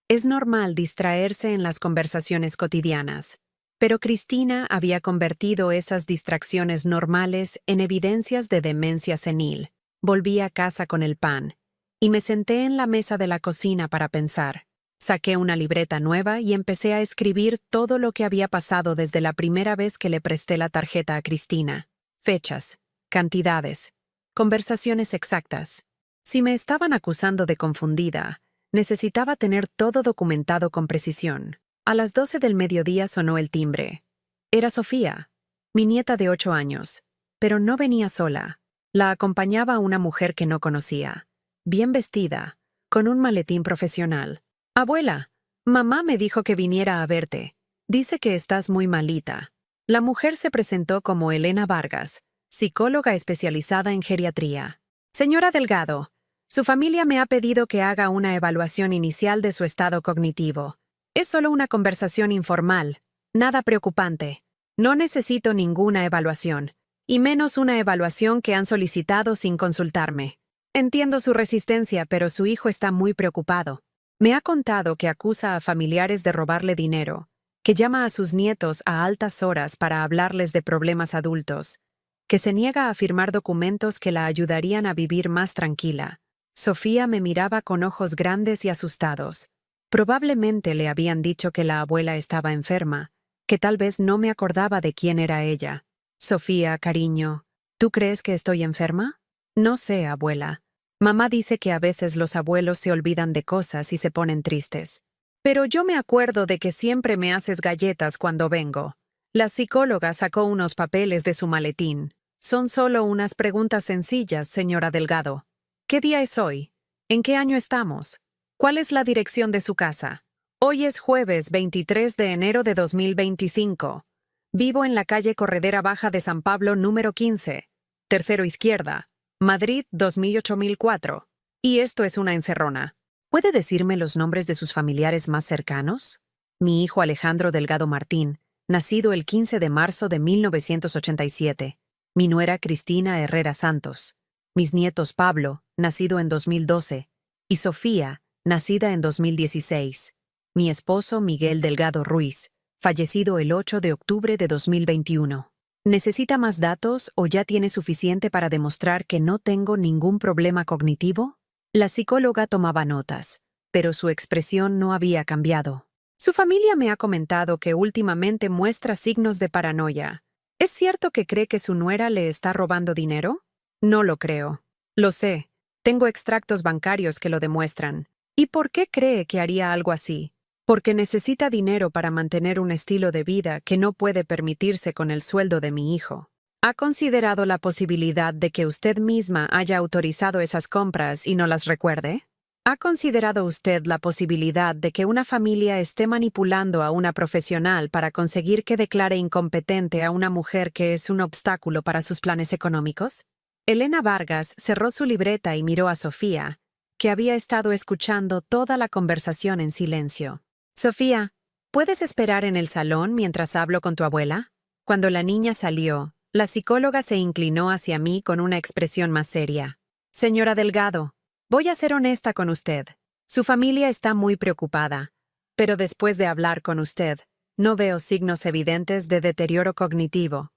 es normal distraerse en las conversaciones cotidianas. Pero Cristina había convertido esas distracciones normales en evidencias de demencia senil. Volví a casa con el pan, y me senté en la mesa de la cocina para pensar. Saqué una libreta nueva y empecé a escribir todo lo que había pasado desde la primera vez que le presté la tarjeta a Cristina. Fechas, cantidades, conversaciones exactas. Si me estaban acusando de confundida, necesitaba tener todo documentado con precisión. A las 12 del mediodía sonó el timbre. Era Sofía, mi nieta de 8 años, pero no venía sola. La acompañaba una mujer que no conocía, bien vestida, con un maletín profesional. Abuela, mamá me dijo que viniera a verte. Dice que estás muy malita. La mujer se presentó como Elena Vargas, psicóloga especializada en geriatría. Señora Delgado, su familia me ha pedido que haga una evaluación inicial de su estado cognitivo. Es solo una conversación informal, nada preocupante. No necesito ninguna evaluación, y menos una evaluación que han solicitado sin consultarme. Entiendo su resistencia, pero su hijo está muy preocupado. Me ha contado que acusa a familiares de robarle dinero, que llama a sus nietos a altas horas para hablarles de problemas adultos, que se niega a firmar documentos que la ayudarían a vivir más tranquila. Sofía me miraba con ojos grandes y asustados. Probablemente le habían dicho que la abuela estaba enferma, que tal vez no me acordaba de quién era ella. Sofía, cariño, ¿tú crees que estoy enferma? No sé, abuela. Mamá dice que a veces los abuelos se olvidan de cosas y se ponen tristes. Pero yo me acuerdo de que siempre me haces galletas cuando vengo. La psicóloga sacó unos papeles de su maletín. Son solo unas preguntas sencillas, señora Delgado. ¿Qué día es hoy? ¿En qué año estamos? ¿Cuál es la dirección de su casa? Hoy es jueves 23 de enero de 2025. Vivo en la calle Corredera Baja de San Pablo número 15, tercero izquierda, Madrid 2004. Y esto es una encerrona. ¿Puede decirme los nombres de sus familiares más cercanos? Mi hijo Alejandro Delgado Martín, nacido el 15 de marzo de 1987. Mi nuera Cristina Herrera Santos. Mis nietos Pablo, nacido en 2012, y Sofía, nacida en 2016. Mi esposo Miguel Delgado Ruiz, fallecido el 8 de octubre de 2021. ¿Necesita más datos o ya tiene suficiente para demostrar que no tengo ningún problema cognitivo? La psicóloga tomaba notas, pero su expresión no había cambiado. Su familia me ha comentado que últimamente muestra signos de paranoia. ¿Es cierto que cree que su nuera le está robando dinero? No lo creo. Lo sé. Tengo extractos bancarios que lo demuestran. ¿Y por qué cree que haría algo así? Porque necesita dinero para mantener un estilo de vida que no puede permitirse con el sueldo de mi hijo. ¿Ha considerado la posibilidad de que usted misma haya autorizado esas compras y no las recuerde? ¿Ha considerado usted la posibilidad de que una familia esté manipulando a una profesional para conseguir que declare incompetente a una mujer que es un obstáculo para sus planes económicos? Elena Vargas cerró su libreta y miró a Sofía, que había estado escuchando toda la conversación en silencio. Sofía, ¿puedes esperar en el salón mientras hablo con tu abuela? Cuando la niña salió, la psicóloga se inclinó hacia mí con una expresión más seria. Señora Delgado, voy a ser honesta con usted. Su familia está muy preocupada, pero después de hablar con usted, no veo signos evidentes de deterioro cognitivo.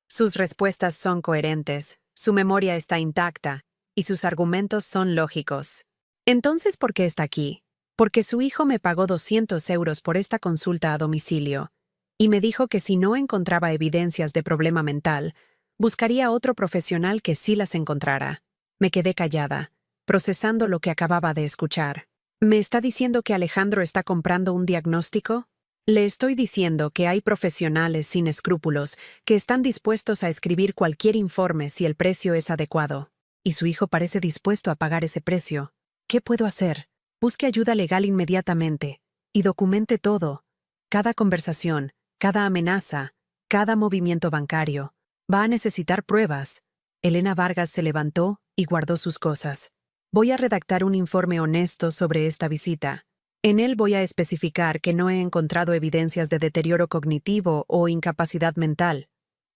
Sus respuestas son coherentes, su memoria está intacta, y sus argumentos son lógicos. Entonces, ¿por qué está aquí? Porque su hijo me pagó 200 euros por esta consulta a domicilio, y me dijo que si no encontraba evidencias de problema mental, buscaría otro profesional que sí las encontrara. Me quedé callada, procesando lo que acababa de escuchar. ¿Me está diciendo que Alejandro está comprando un diagnóstico? Le estoy diciendo que hay profesionales sin escrúpulos que están dispuestos a escribir cualquier informe si el precio es adecuado. Y su hijo parece dispuesto a pagar ese precio. ¿Qué puedo hacer? Busque ayuda legal inmediatamente y documente todo. Cada conversación, cada amenaza, cada movimiento bancario. Va a necesitar pruebas. Elena Vargas se levantó y guardó sus cosas. Voy a redactar un informe honesto sobre esta visita. En él voy a especificar que no he encontrado evidencias de deterioro cognitivo o incapacidad mental,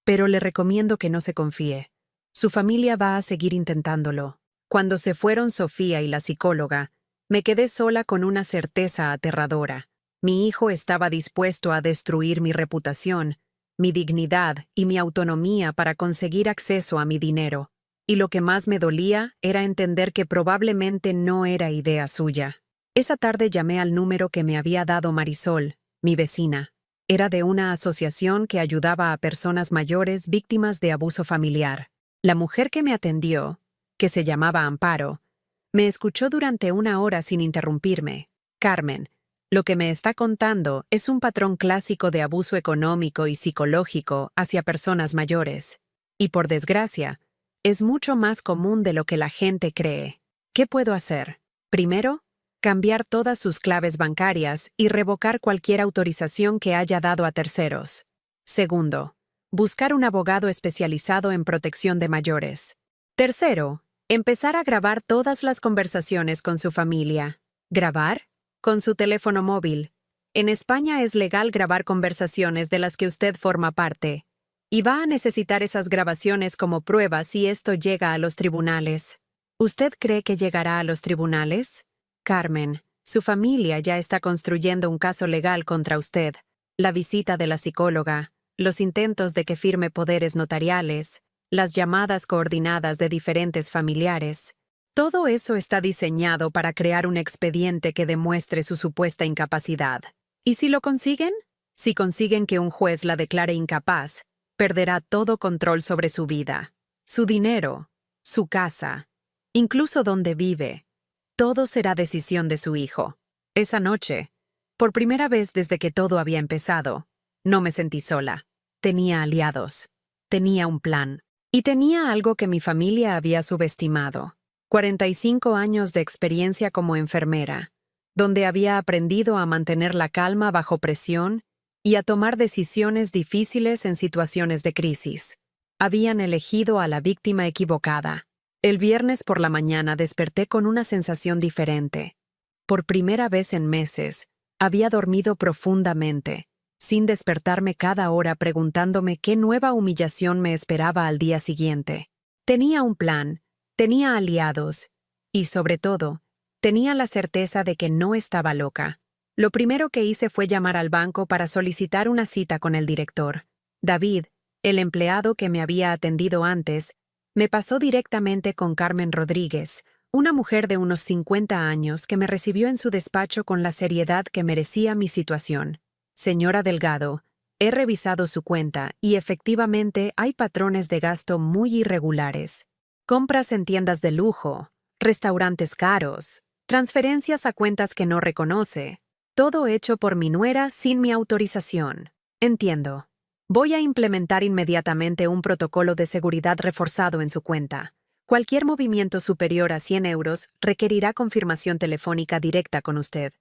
pero le recomiendo que no se confíe. Su familia va a seguir intentándolo. Cuando se fueron Sofía y la psicóloga, me quedé sola con una certeza aterradora. Mi hijo estaba dispuesto a destruir mi reputación, mi dignidad y mi autonomía para conseguir acceso a mi dinero. Y lo que más me dolía era entender que probablemente no era idea suya. Esa tarde llamé al número que me había dado Marisol, mi vecina. Era de una asociación que ayudaba a personas mayores víctimas de abuso familiar. La mujer que me atendió, que se llamaba Amparo, me escuchó durante 1 hora sin interrumpirme. Carmen, lo que me está contando es un patrón clásico de abuso económico y psicológico hacia personas mayores. Y por desgracia, es mucho más común de lo que la gente cree. ¿Qué puedo hacer? Primero, cambiar todas sus claves bancarias y revocar cualquier autorización que haya dado a terceros. Segundo, buscar un abogado especializado en protección de mayores. Tercero, empezar a grabar todas las conversaciones con su familia. ¿Grabar? Con su teléfono móvil. En España es legal grabar conversaciones de las que usted forma parte, y va a necesitar esas grabaciones como prueba si esto llega a los tribunales. ¿Usted cree que llegará a los tribunales? Carmen, su familia ya está construyendo un caso legal contra usted. La visita de la psicóloga, los intentos de que firme poderes notariales, las llamadas coordinadas de diferentes familiares. Todo eso está diseñado para crear un expediente que demuestre su supuesta incapacidad. ¿Y si lo consiguen? Si consiguen que un juez la declare incapaz, perderá todo control sobre su vida, su dinero, su casa, incluso donde vive. Todo será decisión de su hijo. Esa noche, por primera vez desde que todo había empezado, no me sentí sola. Tenía aliados. Tenía un plan. Y tenía algo que mi familia había subestimado. 45 años de experiencia como enfermera, donde había aprendido a mantener la calma bajo presión y a tomar decisiones difíciles en situaciones de crisis. Habían elegido a la víctima equivocada. El viernes por la mañana desperté con una sensación diferente. Por primera vez en meses, había dormido profundamente, sin despertarme cada hora preguntándome qué nueva humillación me esperaba al día siguiente. Tenía un plan, tenía aliados, y sobre todo, tenía la certeza de que no estaba loca. Lo primero que hice fue llamar al banco para solicitar una cita con el director. David, el empleado que me había atendido antes, me pasó directamente con Carmen Rodríguez, una mujer de unos 50 años que me recibió en su despacho con la seriedad que merecía mi situación. Señora Delgado, he revisado su cuenta y efectivamente hay patrones de gasto muy irregulares. Compras en tiendas de lujo, restaurantes caros, transferencias a cuentas que no reconoce. Todo hecho por mi nuera sin mi autorización. Entiendo. Voy a implementar inmediatamente un protocolo de seguridad reforzado en su cuenta. Cualquier movimiento superior a 100 euros requerirá confirmación telefónica directa con usted.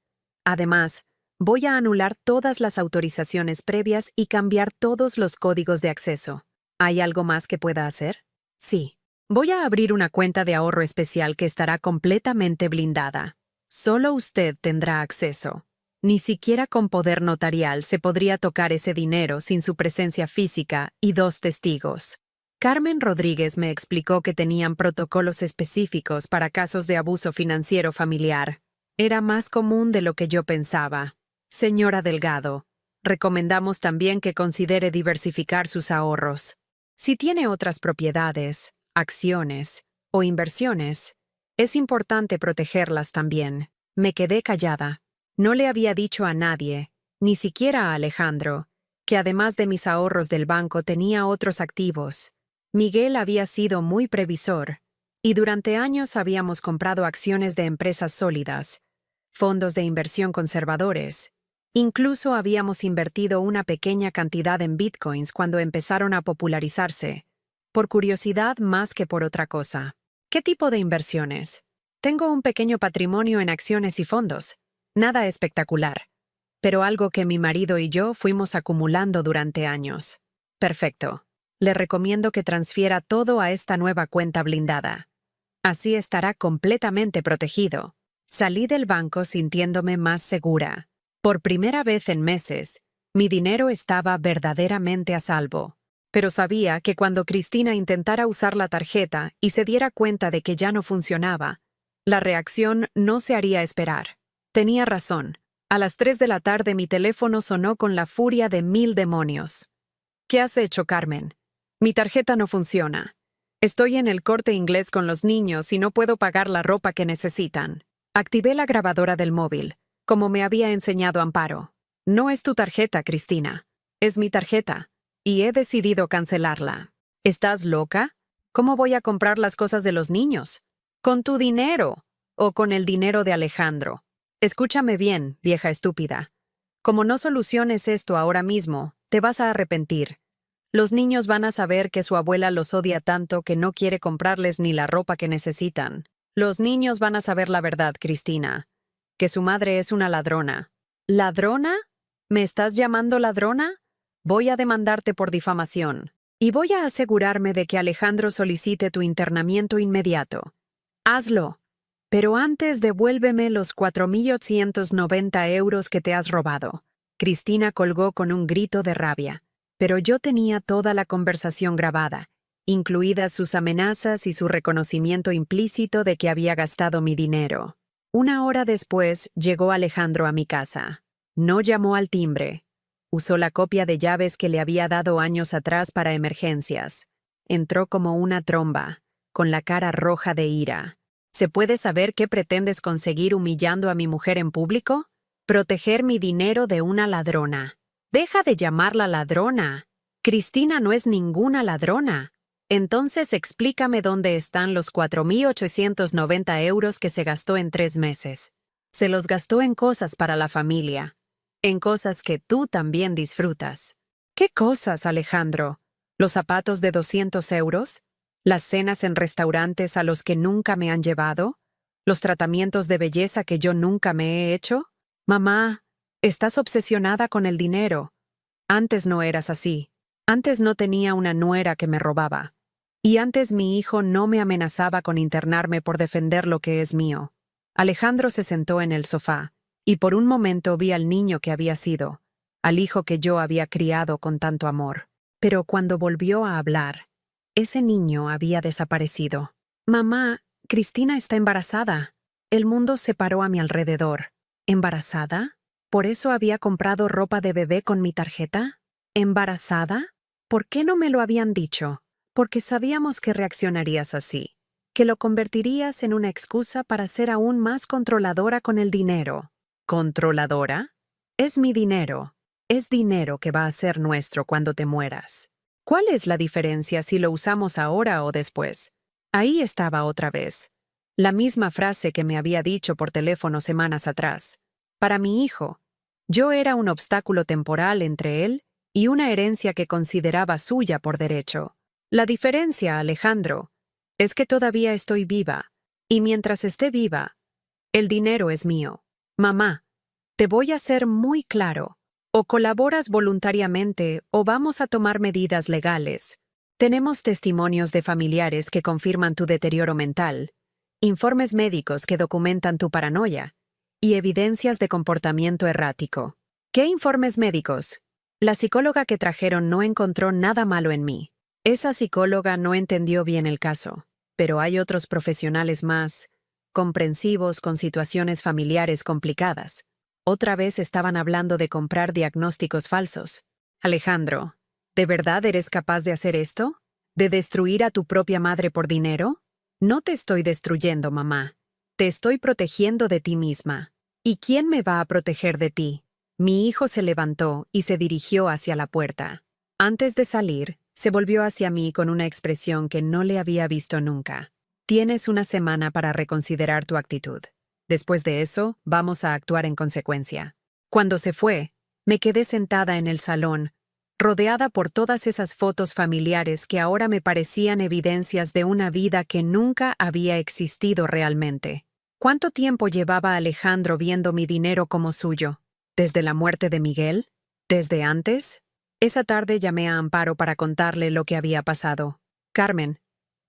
Además, voy a anular todas las autorizaciones previas y cambiar todos los códigos de acceso. ¿Hay algo más que pueda hacer? Sí. Voy a abrir una cuenta de ahorro especial que estará completamente blindada. Solo usted tendrá acceso. Ni siquiera con poder notarial se podría tocar ese dinero sin su presencia física y 2 testigos. Carmen Rodríguez me explicó que tenían protocolos específicos para casos de abuso financiero familiar. Era más común de lo que yo pensaba. Señora Delgado, recomendamos también que considere diversificar sus ahorros. Si tiene otras propiedades, acciones o inversiones, es importante protegerlas también. Me quedé callada. No le había dicho a nadie, ni siquiera a Alejandro, que además de mis ahorros del banco tenía otros activos. Miguel había sido muy previsor, y durante años habíamos comprado acciones de empresas sólidas, fondos de inversión conservadores. Incluso habíamos invertido una pequeña cantidad en bitcoins cuando empezaron a popularizarse, por curiosidad más que por otra cosa. ¿Qué tipo de inversiones? Tengo un pequeño patrimonio en acciones y fondos. Nada espectacular, pero algo que mi marido y yo fuimos acumulando durante años. Perfecto. Le recomiendo que transfiera todo a esta nueva cuenta blindada. Así estará completamente protegido. Salí del banco sintiéndome más segura. Por primera vez en meses, mi dinero estaba verdaderamente a salvo. Pero sabía que cuando Cristina intentara usar la tarjeta y se diera cuenta de que ya no funcionaba, la reacción no se haría esperar. Tenía razón. A las 3 de la tarde mi teléfono sonó con la furia de 1000 demonios. ¿Qué has hecho, Carmen? Mi tarjeta no funciona. Estoy en el Corte Inglés con los niños y no puedo pagar la ropa que necesitan. Activé la grabadora del móvil, como me había enseñado Amparo. No es tu tarjeta, Cristina. Es mi tarjeta. Y he decidido cancelarla. ¿Estás loca? ¿Cómo voy a comprar las cosas de los niños? ¿Con tu dinero? ¿O con el dinero de Alejandro? Escúchame bien, vieja estúpida. Como no soluciones esto ahora mismo, te vas a arrepentir. Los niños van a saber que su abuela los odia tanto que no quiere comprarles ni la ropa que necesitan. Los niños van a saber la verdad, Cristina. que su madre es una ladrona. ¿Ladrona? ¿Me estás llamando ladrona? Voy a demandarte por difamación. Y voy a asegurarme de que Alejandro solicite tu internamiento inmediato. Hazlo. Pero antes devuélveme los 4.890 euros que te has robado. Cristina colgó con un grito de rabia. Pero yo tenía toda la conversación grabada, incluidas sus amenazas y su reconocimiento implícito de que había gastado mi dinero. 1 hora después llegó Alejandro a mi casa. No llamó al timbre. Usó la copia de llaves que le había dado años atrás para emergencias. Entró como una tromba, con la cara roja de ira. ¿Se puede saber qué pretendes conseguir humillando a mi mujer en público? Proteger mi dinero de una ladrona. Deja de llamarla ladrona. Cristina no es ninguna ladrona. Entonces explícame dónde están los 4.890 euros que se gastó en 3 meses. Se los gastó en cosas para la familia, en cosas que tú también disfrutas. ¿Qué cosas, Alejandro? ¿Los zapatos de 200 euros? ¿Las cenas en restaurantes a los que nunca me han llevado? ¿Los tratamientos de belleza que yo nunca me he hecho? Mamá, estás obsesionada con el dinero. Antes no eras así. Antes no tenía una nuera que me robaba. Y antes mi hijo no me amenazaba con internarme por defender lo que es mío. Alejandro se sentó en el sofá, y por un momento vi al niño que había sido, al hijo que yo había criado con tanto amor. Pero cuando volvió a hablar, ese niño había desaparecido. Mamá, Cristina está embarazada. El mundo se paró a mi alrededor. ¿Embarazada? ¿Por eso había comprado ropa de bebé con mi tarjeta? ¿Embarazada? ¿Por qué no me lo habían dicho? Porque sabíamos que reaccionarías así, que lo convertirías en una excusa para ser aún más controladora con el dinero. ¿Controladora? Es mi dinero. Es dinero que va a ser nuestro cuando te mueras. ¿Cuál es la diferencia si lo usamos ahora o después? Ahí estaba otra vez. La misma frase que me había dicho por teléfono semanas atrás. Para mi hijo, yo era un obstáculo temporal entre él y una herencia que consideraba suya por derecho. La diferencia, Alejandro, es que todavía estoy viva, y mientras esté viva, el dinero es mío. Mamá, te voy a ser muy claro. O colaboras voluntariamente o vamos a tomar medidas legales. Tenemos testimonios de familiares que confirman tu deterioro mental, informes médicos que documentan tu paranoia y evidencias de comportamiento errático. ¿Qué informes médicos? La psicóloga que trajeron no encontró nada malo en mí. Esa psicóloga no entendió bien el caso, pero hay otros profesionales más comprensivos con situaciones familiares complicadas. Otra vez estaban hablando de comprar diagnósticos falsos. Alejandro, ¿de verdad eres capaz de hacer esto? ¿De destruir a tu propia madre por dinero? No te estoy destruyendo, mamá. Te estoy protegiendo de ti misma. ¿Y quién me va a proteger de ti? Mi hijo se levantó y se dirigió hacia la puerta. Antes de salir, se volvió hacia mí con una expresión que no le había visto nunca. Tienes una semana para reconsiderar tu actitud. Después de eso, vamos a actuar en consecuencia. Cuando se fue, me quedé sentada en el salón, rodeada por todas esas fotos familiares que ahora me parecían evidencias de una vida que nunca había existido realmente. ¿Cuánto tiempo llevaba Alejandro viendo mi dinero como suyo? ¿Desde la muerte de Miguel? ¿Desde antes? Esa tarde llamé a Amparo para contarle lo que había pasado. Carmen,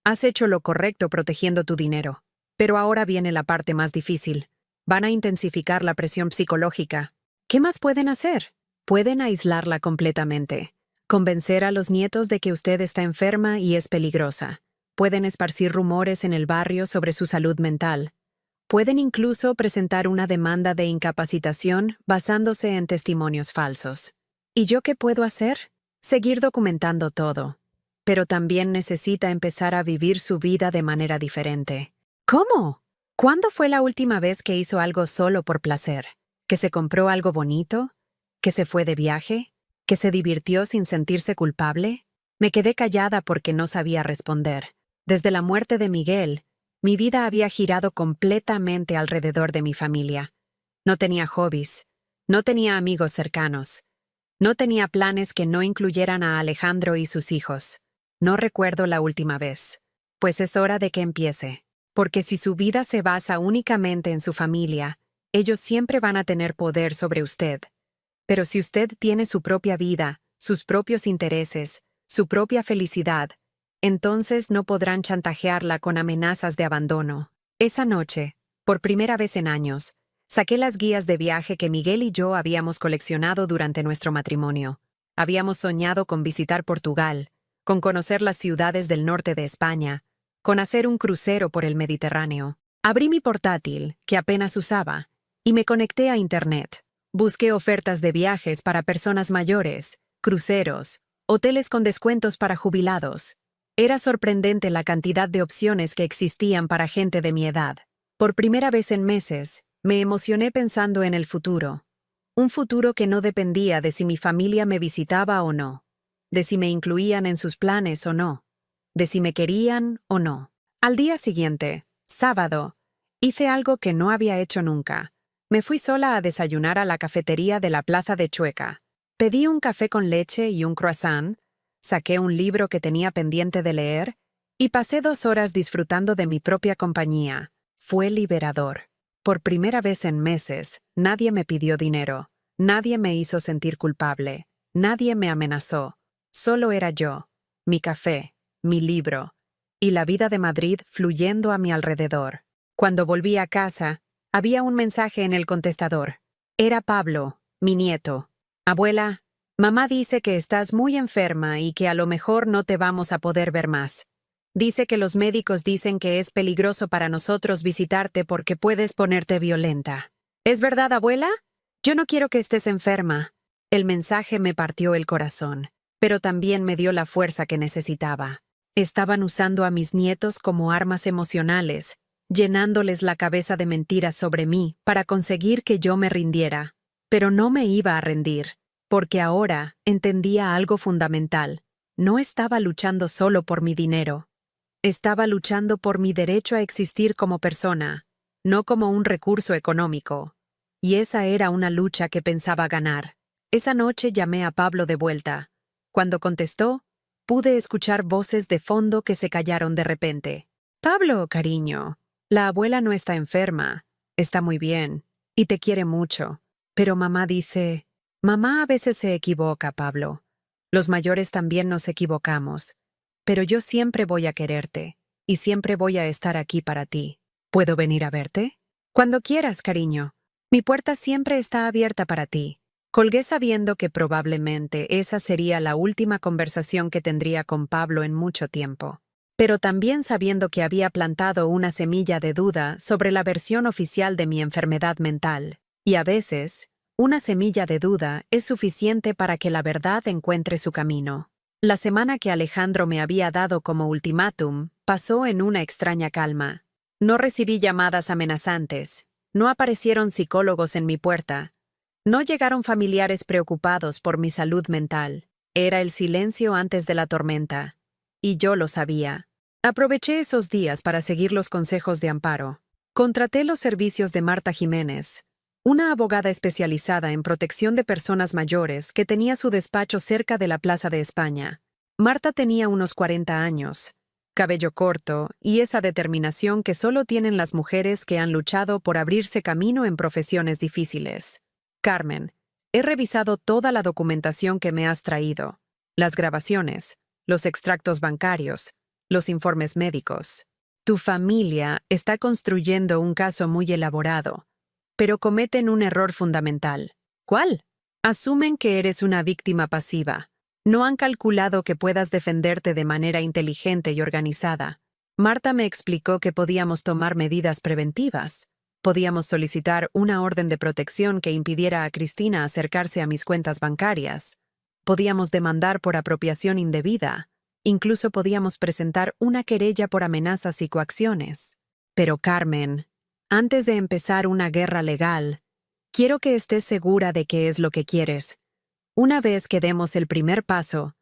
has hecho lo correcto protegiendo tu dinero. Pero ahora viene la parte más difícil. Van a intensificar la presión psicológica. ¿Qué más pueden hacer? Pueden aislarla completamente. Convencer a los nietos de que usted está enferma y es peligrosa. Pueden esparcir rumores en el barrio sobre su salud mental. Pueden incluso presentar una demanda de incapacitación basándose en testimonios falsos. ¿Y yo qué puedo hacer? Seguir documentando todo. Pero también necesita empezar a vivir su vida de manera diferente. ¿Cómo? ¿Cuándo fue la última vez que hizo algo solo por placer? ¿Que se compró algo bonito? ¿Que se fue de viaje? ¿Que se divirtió sin sentirse culpable? Me quedé callada porque no sabía responder. Desde la muerte de Miguel, mi vida había girado completamente alrededor de mi familia. No tenía hobbies, no tenía amigos cercanos, no tenía planes que no incluyeran a Alejandro y sus hijos. No recuerdo la última vez. Pues es hora de que empiece. Porque si su vida se basa únicamente en su familia, Ellos siempre van a tener poder sobre usted. Pero si usted tiene su propia vida, sus propios intereses, su propia felicidad, entonces no podrán chantajearla con amenazas de abandono. Esa noche, por primera vez en años, saqué las guías de viaje que Miguel y yo habíamos coleccionado durante nuestro matrimonio. Habíamos soñado con visitar Portugal, con conocer las ciudades del norte de España, con hacer un crucero por el Mediterráneo. Abrí mi portátil, que apenas usaba, y me conecté a Internet. Busqué ofertas de viajes para personas mayores, cruceros, hoteles con descuentos para jubilados. Era sorprendente la cantidad de opciones que existían para gente de mi edad. Por primera vez en meses, me emocioné pensando en el futuro. Un futuro que no dependía de si mi familia me visitaba o no, de si me incluían en sus planes o no, de si me querían o no. Al día siguiente, sábado, hice algo que no había hecho nunca. Me fui sola a desayunar a la cafetería de la Plaza de Chueca. Pedí un café con leche y un croissant, saqué un libro que tenía pendiente de leer y pasé 2 horas disfrutando de mi propia compañía. Fue liberador. Por primera vez en meses, nadie me pidió dinero, nadie me hizo sentir culpable, nadie me amenazó. Solo era yo, mi café, mi libro, y la vida de Madrid fluyendo a mi alrededor. Cuando volví a casa, había un mensaje en el contestador. Era Pablo, mi nieto. Abuela, mamá dice que estás muy enferma y que a lo mejor no te vamos a poder ver más. Dice que los médicos dicen que es peligroso para nosotros visitarte porque puedes ponerte violenta. ¿Es verdad, abuela? Yo no quiero que estés enferma. El mensaje me partió el corazón, pero también me dio la fuerza que necesitaba. Estaban usando a mis nietos como armas emocionales, llenándoles la cabeza de mentiras sobre mí para conseguir que yo me rindiera. Pero no me iba a rendir, porque ahora entendía algo fundamental. No estaba luchando solo por mi dinero. Estaba luchando por mi derecho a existir como persona, no como un recurso económico. Y esa era una lucha que pensaba ganar. Esa noche llamé a Pablo de vuelta. Cuando contestó, pude escuchar voces de fondo que se callaron de repente. Pablo, cariño, la abuela no está enferma, está muy bien, y te quiere mucho. Pero mamá dice, mamá a veces se equivoca, Pablo. Los mayores también nos equivocamos. Pero yo siempre voy a quererte, y siempre voy a estar aquí para ti. ¿Puedo venir a verte? Cuando quieras, cariño. Mi puerta siempre está abierta para ti. Colgué sabiendo que probablemente esa sería la última conversación que tendría con Pablo en mucho tiempo. Pero también sabiendo que había plantado una semilla de duda sobre la versión oficial de mi enfermedad mental. Y a veces, una semilla de duda es suficiente para que la verdad encuentre su camino. La semana que Alejandro me había dado como ultimátum pasó en una extraña calma. No recibí llamadas amenazantes, no aparecieron psicólogos en mi puerta, no llegaron familiares preocupados por mi salud mental. Era el silencio antes de la tormenta, y yo lo sabía. Aproveché esos días para seguir los consejos de Amparo. Contraté los servicios de Marta Jiménez, una abogada especializada en protección de personas mayores que tenía su despacho cerca de la Plaza de España. Marta tenía unos 40 años, cabello corto y esa determinación que solo tienen las mujeres que han luchado por abrirse camino en profesiones difíciles. Carmen, he revisado toda la documentación que me has traído, las grabaciones, los extractos bancarios, los informes médicos. Tu familia está construyendo un caso muy elaborado, pero cometen un error fundamental. ¿Cuál? Asumen que eres una víctima pasiva. No han calculado que puedas defenderte de manera inteligente y organizada. Marta me explicó que podíamos tomar medidas preventivas. Podíamos solicitar una orden de protección que impidiera a Cristina acercarse a mis cuentas bancarias. Podíamos demandar por apropiación indebida. Incluso podíamos presentar una querella por amenazas y coacciones. Pero Carmen, antes de empezar una guerra legal, quiero que estés segura de qué es lo que quieres. Una vez que demos el primer paso,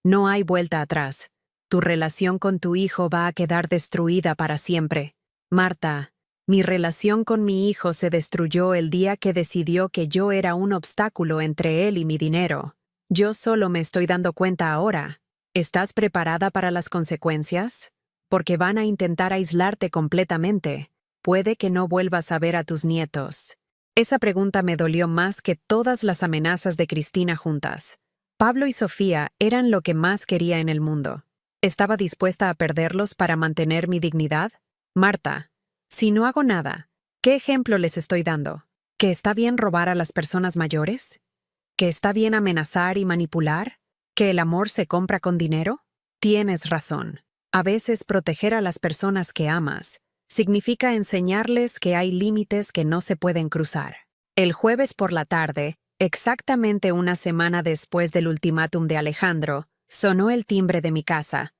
no hay vuelta atrás. Tu relación con tu hijo va a quedar destruida para siempre. Marta, mi relación con mi hijo se destruyó el día que decidió que yo era un obstáculo entre él y mi dinero. Yo solo me estoy dando cuenta ahora. ¿Estás preparada para las consecuencias? Porque van a intentar aislarte completamente. Puede que no vuelvas a ver a tus nietos. Esa pregunta me dolió más que todas las amenazas de Cristina juntas. Pablo y Sofía eran lo que más quería en el mundo. ¿Estaba dispuesta a perderlos para mantener mi dignidad? Marta, si no hago nada, ¿qué ejemplo les estoy dando? ¿Que está bien robar a las personas mayores? ¿Que está bien amenazar y manipular? ¿Que el amor se compra con dinero? Tienes razón. A veces proteger a las personas que amas significa enseñarles que hay límites que no se pueden cruzar. El jueves por la tarde, exactamente una semana después del ultimátum de Alejandro, sonó el timbre de mi casa.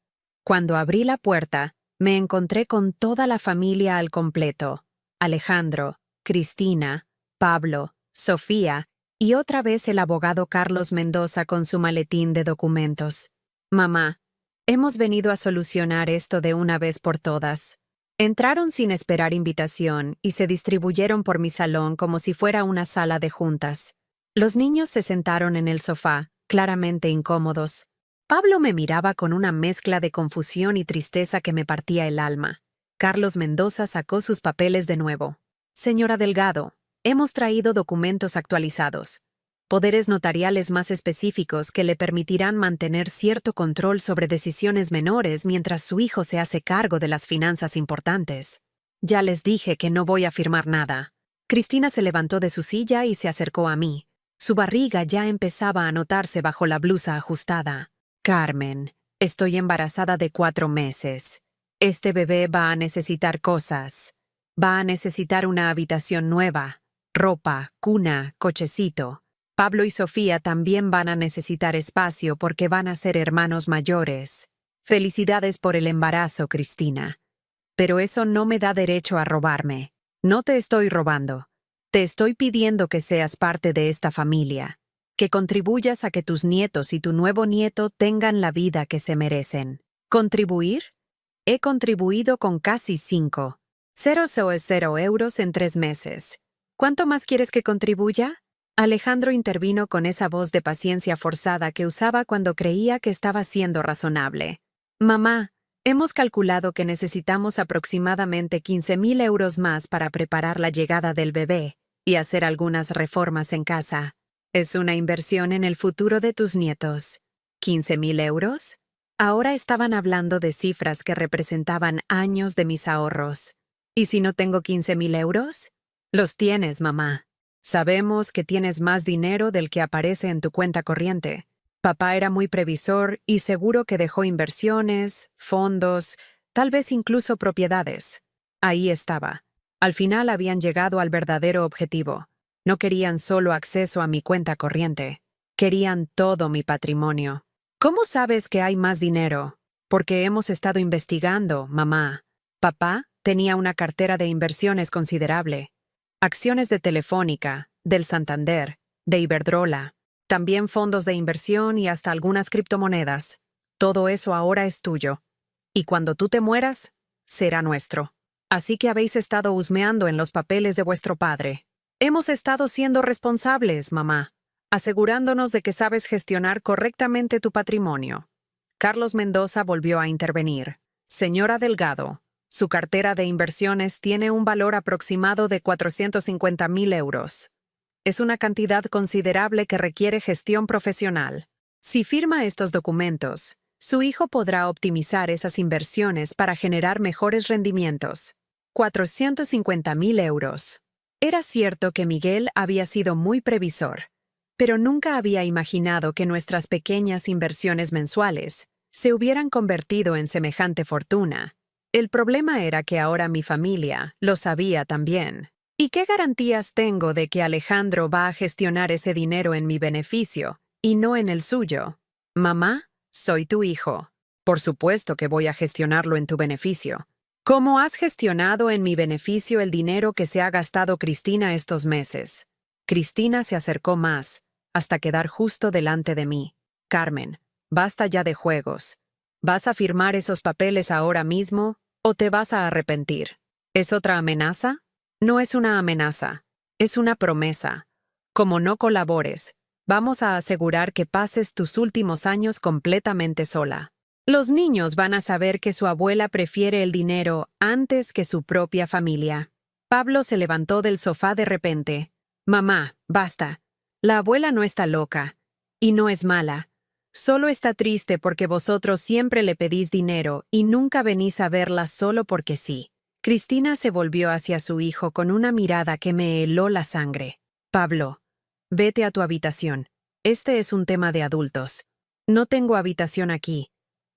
Cuando abrí la puerta, me encontré con toda la familia al completo: Alejandro, Cristina, Pablo, Sofía y otra vez el abogado Carlos Mendoza con su maletín de documentos. Mamá, hemos venido a solucionar esto de una vez por todas. Entraron sin esperar invitación y se distribuyeron por mi salón como si fuera una sala de juntas. Los niños se sentaron en el sofá, claramente incómodos. Pablo me miraba con una mezcla de confusión y tristeza que me partía el alma. Carlos Mendoza sacó sus papeles de nuevo. Señora Delgado, hemos traído documentos actualizados. Poderes notariales más específicos que le permitirán mantener cierto control sobre decisiones menores mientras su hijo se hace cargo de las finanzas importantes. Ya les dije que no voy a firmar nada. Cristina se levantó de su silla y se acercó a mí. Su barriga ya empezaba a notarse bajo la blusa ajustada. Carmen, estoy embarazada de 4 meses. Este bebé va a necesitar cosas. Va a necesitar una habitación nueva, ropa, cuna, cochecito. Pablo y Sofía también van a necesitar espacio porque van a ser hermanos mayores. Felicidades por el embarazo, Cristina. Pero eso no me da derecho a robarme. No te estoy robando. Te estoy pidiendo que seas parte de esta familia, que contribuyas a que tus nietos y tu nuevo nieto tengan la vida que se merecen. ¿Contribuir? He contribuido con casi 5,000 euros en 3 meses. ¿Cuánto más quieres que contribuya? Alejandro intervino con esa voz de paciencia forzada que usaba cuando creía que estaba siendo razonable. Mamá, hemos calculado que necesitamos aproximadamente 15,000 euros más para preparar la llegada del bebé y hacer algunas reformas en casa. Es una inversión en el futuro de tus nietos. ¿15,000 euros? Ahora estaban hablando de cifras que representaban años de mis ahorros. ¿Y si no tengo 15,000 euros? Los tienes, mamá. Sabemos que tienes más dinero del que aparece en tu cuenta corriente. Papá era muy previsor y seguro que dejó inversiones, fondos, tal vez incluso propiedades. Ahí estaba. Al final habían llegado al verdadero objetivo. No querían solo acceso a mi cuenta corriente. Querían todo mi patrimonio. ¿Cómo sabes que hay más dinero? Porque hemos estado investigando, mamá. Papá tenía una cartera de inversiones considerable. Acciones de Telefónica, del Santander, de Iberdrola, también fondos de inversión y hasta algunas criptomonedas. Todo eso ahora es tuyo. Y cuando tú te mueras, será nuestro. Así que habéis estado husmeando en los papeles de vuestro padre. Hemos estado siendo responsables, mamá, asegurándonos de que sabes gestionar correctamente tu patrimonio. Carlos Mendoza volvió a intervenir. Señora Delgado, su cartera de inversiones tiene un valor aproximado de 450,000 euros. Es una cantidad considerable que requiere gestión profesional. Si firma estos documentos, su hijo podrá optimizar esas inversiones para generar mejores rendimientos. 450,000 euros. Era cierto que Miguel había sido muy previsor, pero nunca había imaginado que nuestras pequeñas inversiones mensuales se hubieran convertido en semejante fortuna. El problema era que ahora mi familia lo sabía también. ¿Y qué garantías tengo de que Alejandro va a gestionar ese dinero en mi beneficio y no en el suyo? Mamá, soy tu hijo. Por supuesto que voy a gestionarlo en tu beneficio. ¿Cómo has gestionado en mi beneficio el dinero que se ha gastado Cristina estos meses? Cristina se acercó más, hasta quedar justo delante de mí. Carmen, basta ya de juegos. ¿Vas a firmar esos papeles ahora mismo o te vas a arrepentir? ¿Es otra amenaza? No es una amenaza, es una promesa. Como no colabores, vamos a asegurar que pases tus últimos años completamente sola. Los niños van a saber que su abuela prefiere el dinero antes que su propia familia. Pablo se levantó del sofá de repente. Mamá, basta. La abuela no está loca. Y no es mala. Solo está triste porque vosotros siempre le pedís dinero y nunca venís a verla solo porque sí. Cristina se volvió hacia su hijo con una mirada que me heló la sangre. Pablo, vete a tu habitación. Este es un tema de adultos. No tengo habitación aquí.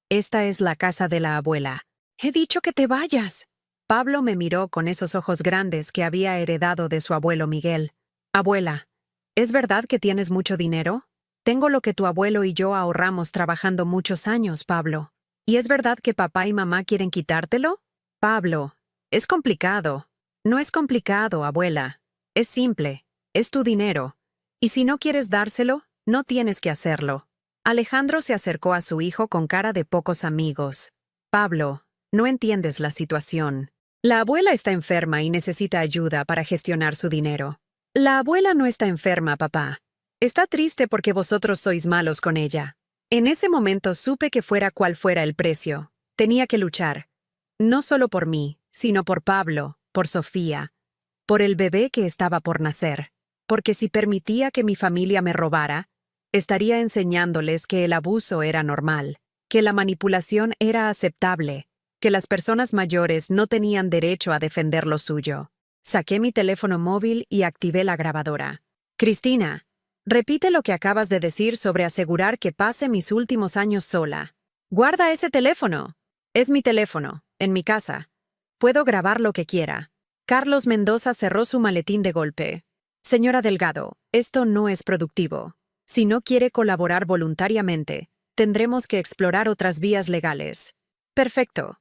Esta es la casa de la abuela. He dicho que te vayas. Pablo me miró con esos ojos grandes que había heredado de su abuelo Miguel. Abuela, ¿es verdad que tienes mucho dinero? Tengo lo que tu abuelo y yo ahorramos trabajando muchos años, Pablo. ¿Y es verdad que papá y mamá quieren quitártelo? Pablo, es complicado. No es complicado, abuela. Es simple. Es tu dinero. Y si no quieres dárselo, no tienes que hacerlo. Alejandro se acercó a su hijo con cara de pocos amigos. Pablo, no entiendes la situación. La abuela está enferma y necesita ayuda para gestionar su dinero. La abuela no está enferma, papá. Está triste porque vosotros sois malos con ella. En ese momento supe que fuera cual fuera el precio. Tenía que luchar. No solo por mí, sino por Pablo, por Sofía, por el bebé que estaba por nacer. Porque si permitía que mi familia me robara, estaría enseñándoles que el abuso era normal, que la manipulación era aceptable, que las personas mayores no tenían derecho a defender lo suyo. Saqué mi teléfono móvil y activé la grabadora. Cristina, repite lo que acabas de decir sobre asegurar que pase mis últimos años sola. Guarda ese teléfono. Es mi teléfono, en mi casa. Puedo grabar lo que quiera. Carlos Mendoza cerró su maletín de golpe. Señora Delgado, esto no es productivo. Si no quiere colaborar voluntariamente, tendremos que explorar otras vías legales. Perfecto.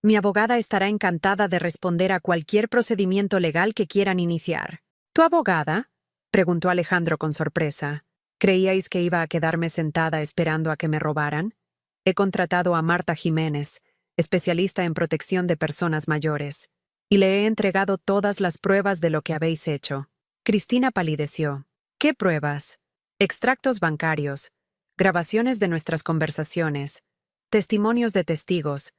Mi abogada estará encantada de responder a cualquier procedimiento legal que quieran iniciar. ¿Tu abogada? Preguntó Alejandro con sorpresa. ¿Creíais que iba a quedarme sentada esperando a que me robaran? He contratado a Marta Jiménez, especialista en protección de personas mayores, y le he entregado todas las pruebas de lo que habéis hecho. Cristina palideció. ¿Qué pruebas? Extractos bancarios, grabaciones de nuestras conversaciones, testimonios de testigos.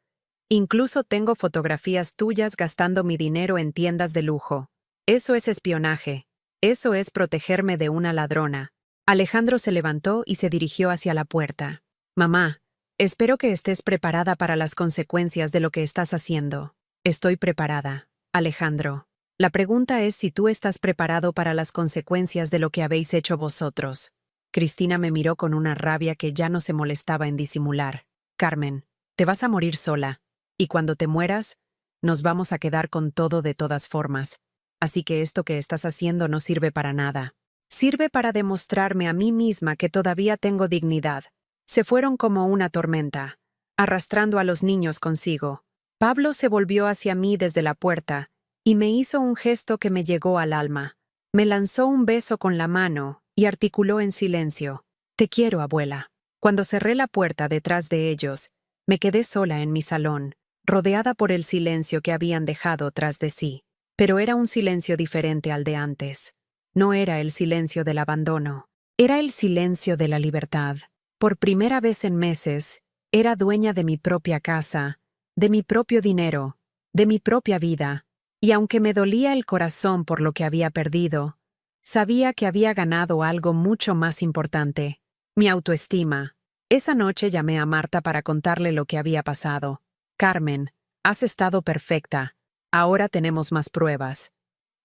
Incluso tengo fotografías tuyas gastando mi dinero en tiendas de lujo. Eso es espionaje. Eso es protegerme de una ladrona. Alejandro se levantó y se dirigió hacia la puerta. Mamá, espero que estés preparada para las consecuencias de lo que estás haciendo. Estoy preparada, Alejandro. La pregunta es si tú estás preparado para las consecuencias de lo que habéis hecho vosotros. Cristina me miró con una rabia que ya no se molestaba en disimular. Carmen, te vas a morir sola. Y cuando te mueras, nos vamos a quedar con todo de todas formas. Así que esto que estás haciendo no sirve para nada. Sirve para demostrarme a mí misma que todavía tengo dignidad. Se fueron como una tormenta, arrastrando a los niños consigo. Pablo se volvió hacia mí desde la puerta y me hizo un gesto que me llegó al alma. Me lanzó un beso con la mano y articuló en silencio. Te quiero, abuela. Cuando cerré la puerta detrás de ellos, me quedé sola en mi salón, rodeada por el silencio que habían dejado tras de sí. Pero era un silencio diferente al de antes. No era el silencio del abandono. Era el silencio de la libertad. Por primera vez en meses, era dueña de mi propia casa, de mi propio dinero, de mi propia vida. Y aunque me dolía el corazón por lo que había perdido, sabía que había ganado algo mucho más importante: mi autoestima. Esa noche llamé a Marta para contarle lo que había pasado. Carmen, has estado perfecta. Ahora tenemos más pruebas.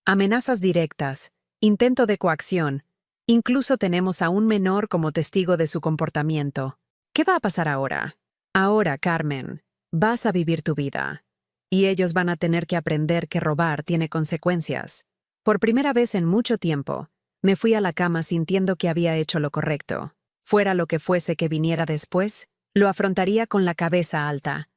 Amenazas directas, intento de coacción. Incluso tenemos a un menor como testigo de su comportamiento. ¿Qué va a pasar ahora? Ahora, Carmen, vas a vivir tu vida. Y ellos van a tener que aprender que robar tiene consecuencias. Por primera vez en mucho tiempo, me fui a la cama sintiendo que había hecho lo correcto. Fuera lo que fuese que viniera después, lo afrontaría con la cabeza alta.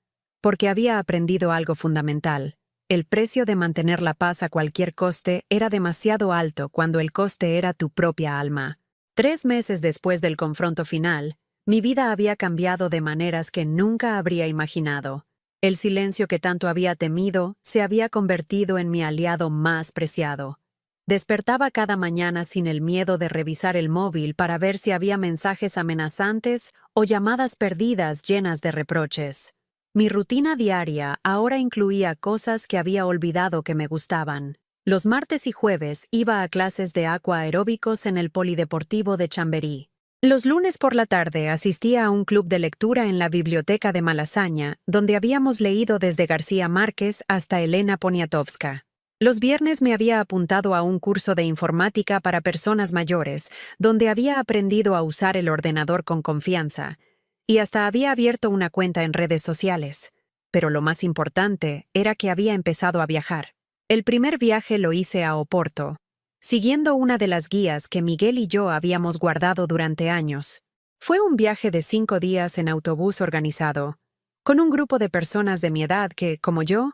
Porque había aprendido algo fundamental. El precio de mantener la paz a cualquier coste era demasiado alto cuando el coste era tu propia alma. 3 meses después del confronto final, mi vida había cambiado de maneras que nunca habría imaginado. El silencio que tanto había temido se había convertido en mi aliado más preciado. Despertaba cada mañana sin el miedo de revisar el móvil para ver si había mensajes amenazantes o llamadas perdidas llenas de reproches. Mi rutina diaria ahora incluía cosas que había olvidado que me gustaban. Los martes y jueves iba a clases de aquaeróbicos en el Polideportivo de Chamberí. Los lunes por la tarde asistía a un club de lectura en la biblioteca de Malasaña, donde habíamos leído desde García Márquez hasta Elena Poniatowska. Los viernes me había apuntado a un curso de informática para personas mayores, donde había aprendido a usar el ordenador con confianza, y hasta había abierto una cuenta en redes sociales. Pero lo más importante era que había empezado a viajar. El primer viaje lo hice a Oporto, siguiendo una de las guías que Miguel y yo habíamos guardado durante años. Fue un viaje de 5 días en autobús organizado, con un grupo de personas de mi edad que, como yo,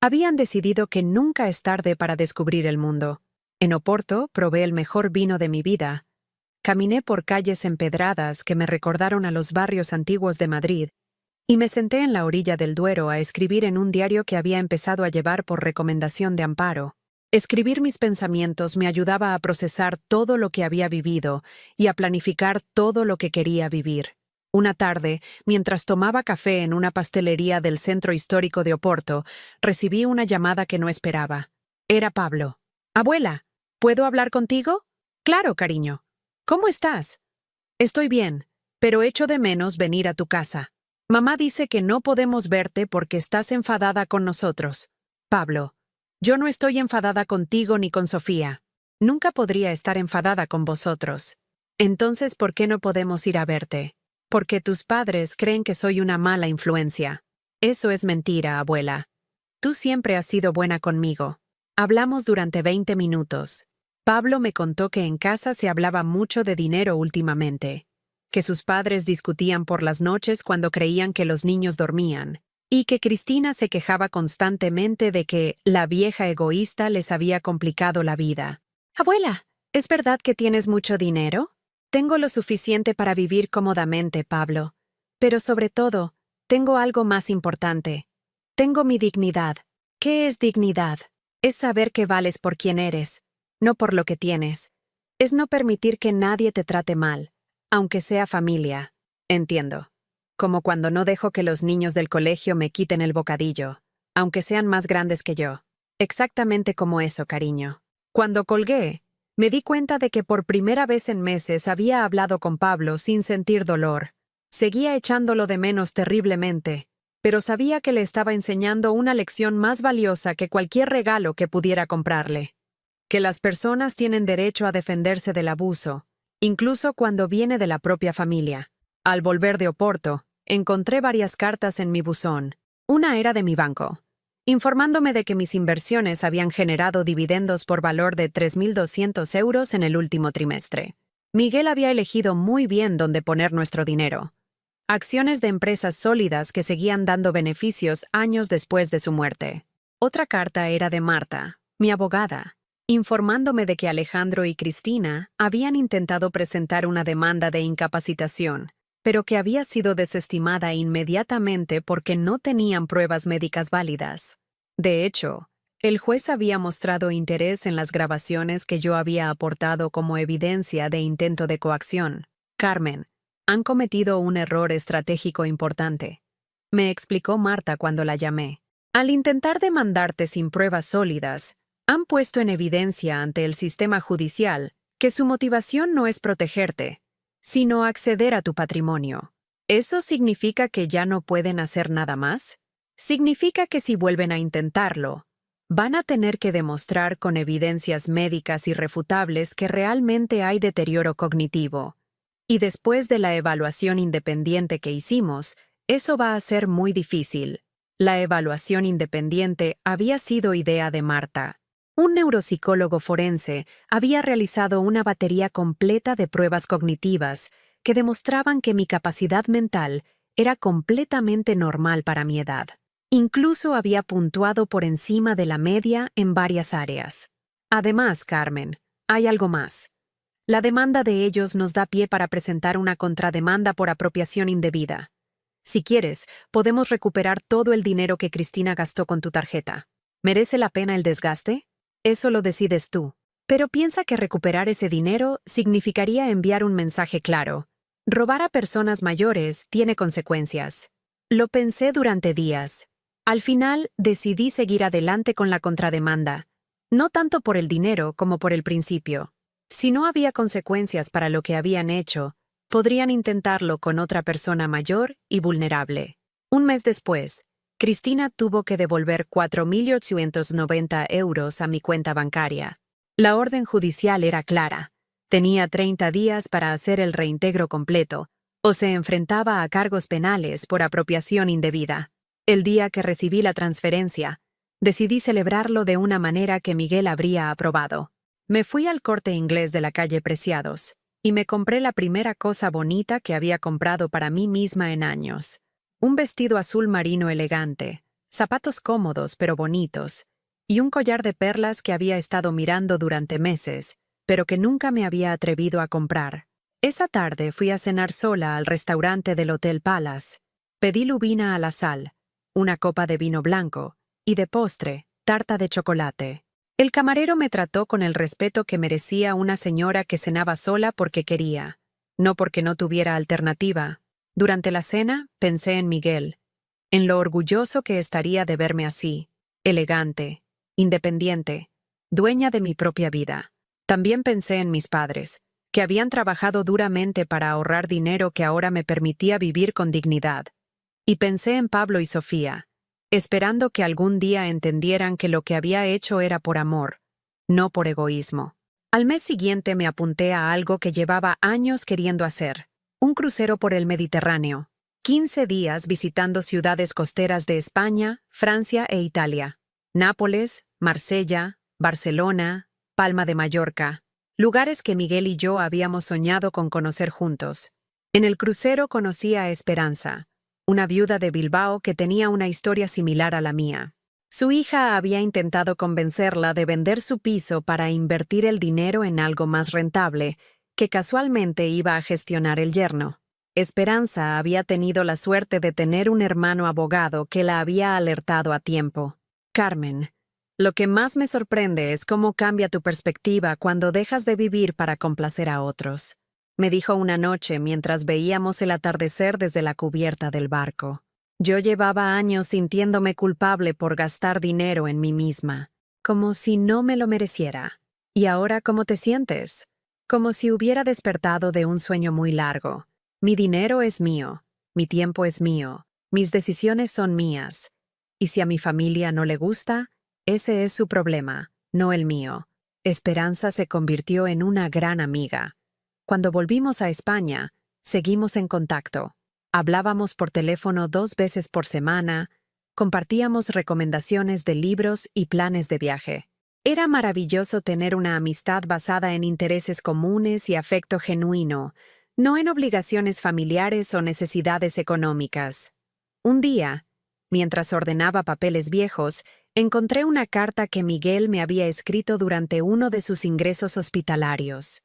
habían decidido que nunca es tarde para descubrir el mundo. En Oporto probé el mejor vino de mi vida. Caminé por calles empedradas que me recordaron a los barrios antiguos de Madrid, y me senté en la orilla del Duero a escribir en un diario que había empezado a llevar por recomendación de Amparo. Escribir mis pensamientos me ayudaba a procesar todo lo que había vivido y a planificar todo lo que quería vivir. Una tarde, mientras tomaba café en una pastelería del centro histórico de Oporto, recibí una llamada que no esperaba. Era Pablo. «Abuela, ¿puedo hablar contigo?» «Claro, cariño. ¿Cómo estás?» «Estoy bien, pero echo de menos venir a tu casa. Mamá dice que no podemos verte porque estás enfadada con nosotros». «Pablo, yo no estoy enfadada contigo ni con Sofía. Nunca podría estar enfadada con vosotros. Entonces, ¿por qué no podemos ir a verte?» «Porque tus padres creen que soy una mala influencia». «Eso es mentira, abuela. Tú siempre has sido buena conmigo». Hablamos durante 20 minutos. Pablo me contó que en casa se hablaba mucho de dinero últimamente, que sus padres discutían por las noches cuando creían que los niños dormían, y que Cristina se quejaba constantemente de que la vieja egoísta les había complicado la vida. «Abuela, ¿es verdad que tienes mucho dinero?» «Tengo lo suficiente para vivir cómodamente, Pablo. Pero sobre todo, tengo algo más importante. Tengo mi dignidad». «¿Qué es dignidad?» «Es saber que vales por quien eres, no por lo que tienes. Es no permitir que nadie te trate mal, aunque sea familia». «Entiendo. Como cuando no dejo que los niños del colegio me quiten el bocadillo, aunque sean más grandes que yo». «Exactamente como eso, cariño». Cuando colgué, me di cuenta de que por primera vez en meses había hablado con Pablo sin sentir dolor. Seguía echándolo de menos terriblemente, pero sabía que le estaba enseñando una lección más valiosa que cualquier regalo que pudiera comprarle. Que las personas tienen derecho a defenderse del abuso, incluso cuando viene de la propia familia. Al volver de Oporto, encontré varias cartas en mi buzón. Una era de mi banco, informándome de que mis inversiones habían generado dividendos por valor de 3.200 euros en el último trimestre. Miguel había elegido muy bien dónde poner nuestro dinero. Acciones de empresas sólidas que seguían dando beneficios años después de su muerte. Otra carta era de Marta, mi abogada, informándome de que Alejandro y Cristina habían intentado presentar una demanda de incapacitación, pero que había sido desestimada inmediatamente porque no tenían pruebas médicas válidas. De hecho, el juez había mostrado interés en las grabaciones que yo había aportado como evidencia de intento de coacción. «Carmen, han cometido un error estratégico importante», me explicó Marta cuando la llamé. «Al intentar demandarte sin pruebas sólidas, han puesto en evidencia ante el sistema judicial que su motivación no es protegerte, sino acceder a tu patrimonio. ¿Eso significa que ya no pueden hacer nada más? Significa que si vuelven a intentarlo, van a tener que demostrar con evidencias médicas irrefutables que realmente hay deterioro cognitivo. Y después de la evaluación independiente que hicimos, eso va a ser muy difícil». La evaluación independiente había sido idea de Marta. Un neuropsicólogo forense había realizado una batería completa de pruebas cognitivas que demostraban que mi capacidad mental era completamente normal para mi edad. Incluso había puntuado por encima de la media en varias áreas. Además, Carmen, hay algo más. La demanda de ellos nos da pie para presentar una contrademanda por apropiación indebida. Si quieres, podemos recuperar todo el dinero que Cristina gastó con tu tarjeta. ¿Merece la pena el desgaste? Eso lo decides tú. Pero piensa que recuperar ese dinero significaría enviar un mensaje claro. Robar a personas mayores tiene consecuencias. Lo pensé durante días. Al final, decidí seguir adelante con la contrademanda. No tanto por el dinero como por el principio. Si no había consecuencias para lo que habían hecho, podrían intentarlo con otra persona mayor y vulnerable. Un mes después, Cristina tuvo que devolver 4.890 euros a mi cuenta bancaria. La orden judicial era clara. Tenía 30 días para hacer el reintegro completo, o se enfrentaba a cargos penales por apropiación indebida. El día que recibí la transferencia, decidí celebrarlo de una manera que Miguel habría aprobado. Me fui al Corte Inglés de la calle Preciados y me compré la primera cosa bonita que había comprado para mí misma en años. Un vestido azul marino elegante, zapatos cómodos pero bonitos, y un collar de perlas que había estado mirando durante meses, pero que nunca me había atrevido a comprar. Esa tarde fui a cenar sola al restaurante del Hotel Palace. Pedí lubina a la sal, una copa de vino blanco, y de postre, tarta de chocolate. El camarero me trató con el respeto que merecía una señora que cenaba sola porque quería, no porque no tuviera alternativa. Durante la cena, pensé en Miguel, en lo orgulloso que estaría de verme así, elegante, independiente, dueña de mi propia vida. También pensé en mis padres, que habían trabajado duramente para ahorrar dinero que ahora me permitía vivir con dignidad. Y pensé en Pablo y Sofía, esperando que algún día entendieran que lo que había hecho era por amor, no por egoísmo. Al mes siguiente me apunté a algo que llevaba años queriendo hacer, un crucero por el Mediterráneo. 15 días visitando ciudades costeras de España, Francia e Italia. Nápoles, Marsella, Barcelona, Palma de Mallorca, lugares que Miguel y yo habíamos soñado con conocer juntos. En el crucero conocí a Esperanza, una viuda de Bilbao que tenía una historia similar a la mía. Su hija había intentado convencerla de vender su piso para invertir el dinero en algo más rentable, que casualmente iba a gestionar el yerno. Esperanza había tenido la suerte de tener un hermano abogado que la había alertado a tiempo. Carmen, lo que más me sorprende es cómo cambia tu perspectiva cuando dejas de vivir para complacer a otros, me dijo una noche mientras veíamos el atardecer desde la cubierta del barco. Yo llevaba años sintiéndome culpable por gastar dinero en mí misma, como si no me lo mereciera. ¿Y ahora cómo te sientes? Como si hubiera despertado de un sueño muy largo. Mi dinero es mío, mi tiempo es mío, mis decisiones son mías. Y si a mi familia no le gusta, ese es su problema, no el mío. Esperanza se convirtió en una gran amiga. Cuando volvimos a España, seguimos en contacto. Hablábamos por teléfono 2 veces por semana, compartíamos recomendaciones de libros y planes de viaje. Era maravilloso tener una amistad basada en intereses comunes y afecto genuino, no en obligaciones familiares o necesidades económicas. Un día, mientras ordenaba papeles viejos, encontré una carta que Miguel me había escrito durante uno de sus ingresos hospitalarios.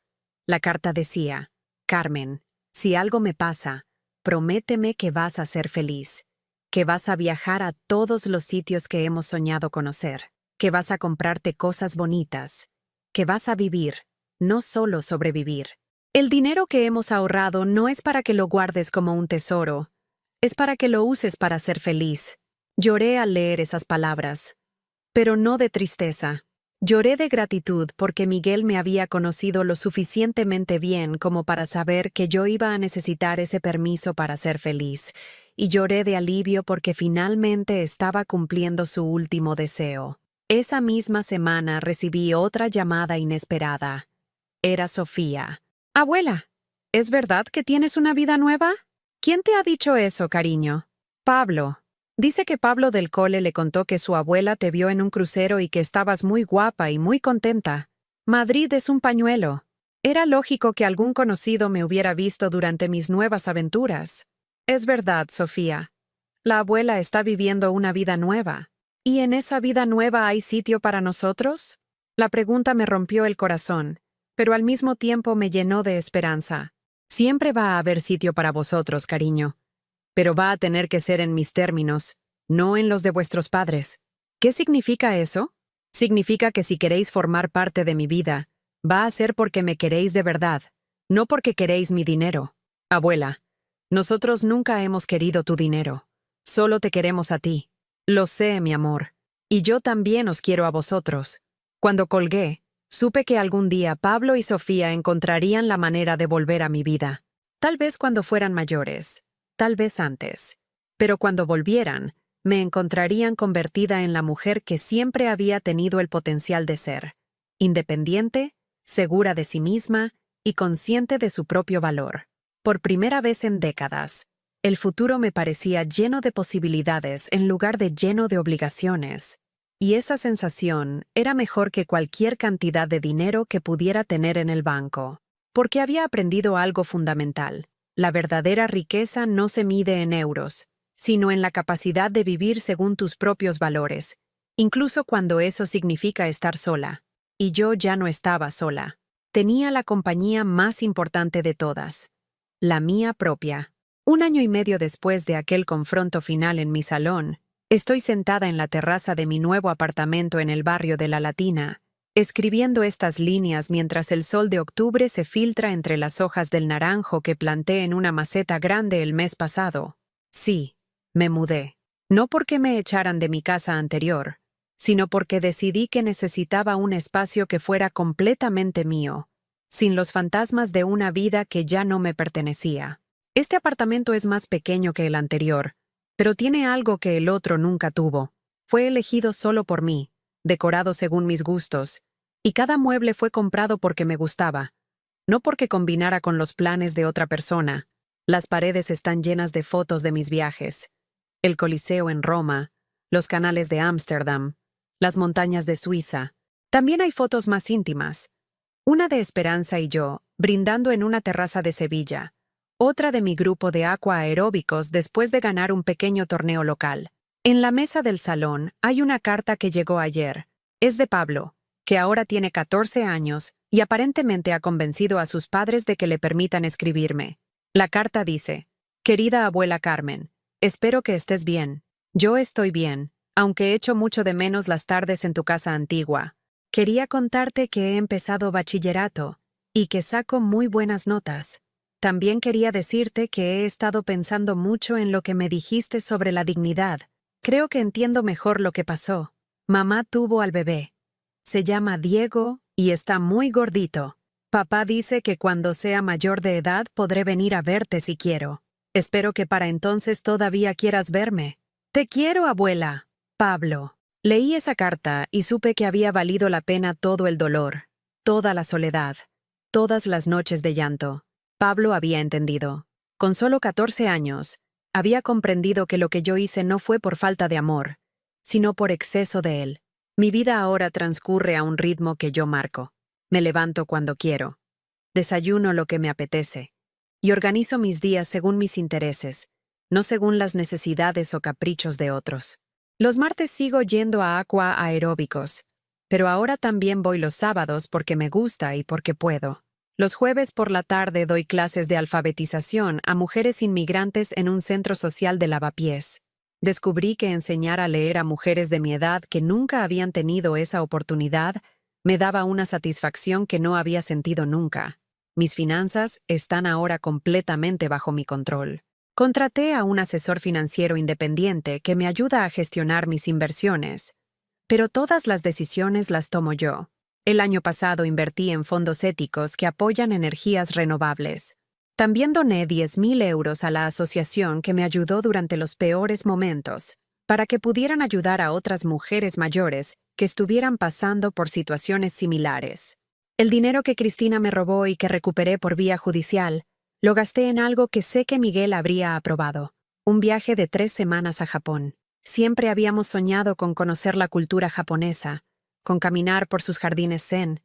La carta decía: Carmen, si algo me pasa, prométeme que vas a ser feliz, que vas a viajar a todos los sitios que hemos soñado conocer, que vas a comprarte cosas bonitas, que vas a vivir, no solo sobrevivir. El dinero que hemos ahorrado no es para que lo guardes como un tesoro, es para que lo uses para ser feliz. Lloré al leer esas palabras, pero no de tristeza. Lloré de gratitud porque Miguel me había conocido lo suficientemente bien como para saber que yo iba a necesitar ese permiso para ser feliz, y lloré de alivio porque finalmente estaba cumpliendo su último deseo. Esa misma semana recibí otra llamada inesperada. Era Sofía. Abuela, ¿es verdad que tienes una vida nueva? ¿Quién te ha dicho eso, cariño? Pablo. Dice que Pablo del cole le contó que su abuela te vio en un crucero y que estabas muy guapa y muy contenta. Madrid es un pañuelo. Era lógico que algún conocido me hubiera visto durante mis nuevas aventuras. Es verdad, Sofía. La abuela está viviendo una vida nueva. ¿Y en esa vida nueva hay sitio para nosotros? La pregunta me rompió el corazón, pero al mismo tiempo me llenó de esperanza. Siempre va a haber sitio para vosotros, cariño. Pero va a tener que ser en mis términos, no en los de vuestros padres. ¿Qué significa eso? Significa que si queréis formar parte de mi vida, va a ser porque me queréis de verdad, no porque queréis mi dinero. Abuela, nosotros nunca hemos querido tu dinero. Solo te queremos a ti. Lo sé, mi amor. Y yo también os quiero a vosotros. Cuando colgué, supe que algún día Pablo y Sofía encontrarían la manera de volver a mi vida. Tal vez cuando fueran mayores, tal vez antes. Pero cuando volvieran, me encontrarían convertida en la mujer que siempre había tenido el potencial de ser. Independiente, segura de sí misma y consciente de su propio valor. Por primera vez en décadas, el futuro me parecía lleno de posibilidades en lugar de lleno de obligaciones. Y esa sensación era mejor que cualquier cantidad de dinero que pudiera tener en el banco. Porque había aprendido algo fundamental. La verdadera riqueza no se mide en euros, sino en la capacidad de vivir según tus propios valores, incluso cuando eso significa estar sola. Y yo ya no estaba sola. Tenía la compañía más importante de todas. La mía propia. 1 año y medio después de aquel confronto final en mi salón, estoy sentada en la terraza de mi nuevo apartamento en el barrio de La Latina, escribiendo estas líneas mientras el sol de octubre se filtra entre las hojas del naranjo que planté en una maceta grande el mes pasado. Sí, me mudé. No porque me echaran de mi casa anterior, sino porque decidí que necesitaba un espacio que fuera completamente mío, sin los fantasmas de una vida que ya no me pertenecía. Este apartamento es más pequeño que el anterior, pero tiene algo que el otro nunca tuvo. Fue elegido solo por mí, decorado según mis gustos, y cada mueble fue comprado porque me gustaba, no porque combinara con los planes de otra persona. Las paredes están llenas de fotos de mis viajes, el Coliseo en Roma, los canales de Ámsterdam, las montañas de Suiza. También hay fotos más íntimas. Una de Esperanza y yo, brindando en una terraza de Sevilla. Otra de mi grupo de aquaeróbicos después de ganar un pequeño torneo local. En la mesa del salón hay una carta que llegó ayer. Es de Pablo, que ahora tiene 14 años y aparentemente ha convencido a sus padres de que le permitan escribirme. La carta dice: Querida abuela Carmen, espero que estés bien. Yo estoy bien, aunque echo mucho de menos las tardes en tu casa antigua. Quería contarte que he empezado bachillerato y que saco muy buenas notas. También quería decirte que he estado pensando mucho en lo que me dijiste sobre la dignidad. Creo que entiendo mejor lo que pasó. Mamá tuvo al bebé. Se llama Diego y está muy gordito. Papá dice que cuando sea mayor de edad podré venir a verte si quiero. Espero que para entonces todavía quieras verme. Te quiero, abuela. Pablo. Leí esa carta y supe que había valido la pena todo el dolor, toda la soledad, todas las noches de llanto. Pablo había entendido. Con solo 14 años, había comprendido que lo que yo hice no fue por falta de amor, sino por exceso de él. Mi vida ahora transcurre a un ritmo que yo marco. Me levanto cuando quiero. Desayuno lo que me apetece. Y organizo mis días según mis intereses, no según las necesidades o caprichos de otros. Los martes sigo yendo a aquaeróbicos, pero ahora también voy los sábados porque me gusta y porque puedo. Los jueves por la tarde doy clases de alfabetización a mujeres inmigrantes en un centro social de Lavapiés. Descubrí que enseñar a leer a mujeres de mi edad que nunca habían tenido esa oportunidad me daba una satisfacción que no había sentido nunca. Mis finanzas están ahora completamente bajo mi control. Contraté a un asesor financiero independiente que me ayuda a gestionar mis inversiones, pero todas las decisiones las tomo yo. El año pasado invertí en fondos éticos que apoyan energías renovables. También doné 10.000 euros a la asociación que me ayudó durante los peores momentos, para que pudieran ayudar a otras mujeres mayores que estuvieran pasando por situaciones similares. El dinero que Cristina me robó y que recuperé por vía judicial, lo gasté en algo que sé que Miguel habría aprobado: un viaje de 3 semanas a Japón. Siempre habíamos soñado con conocer la cultura japonesa, con caminar por sus jardines zen,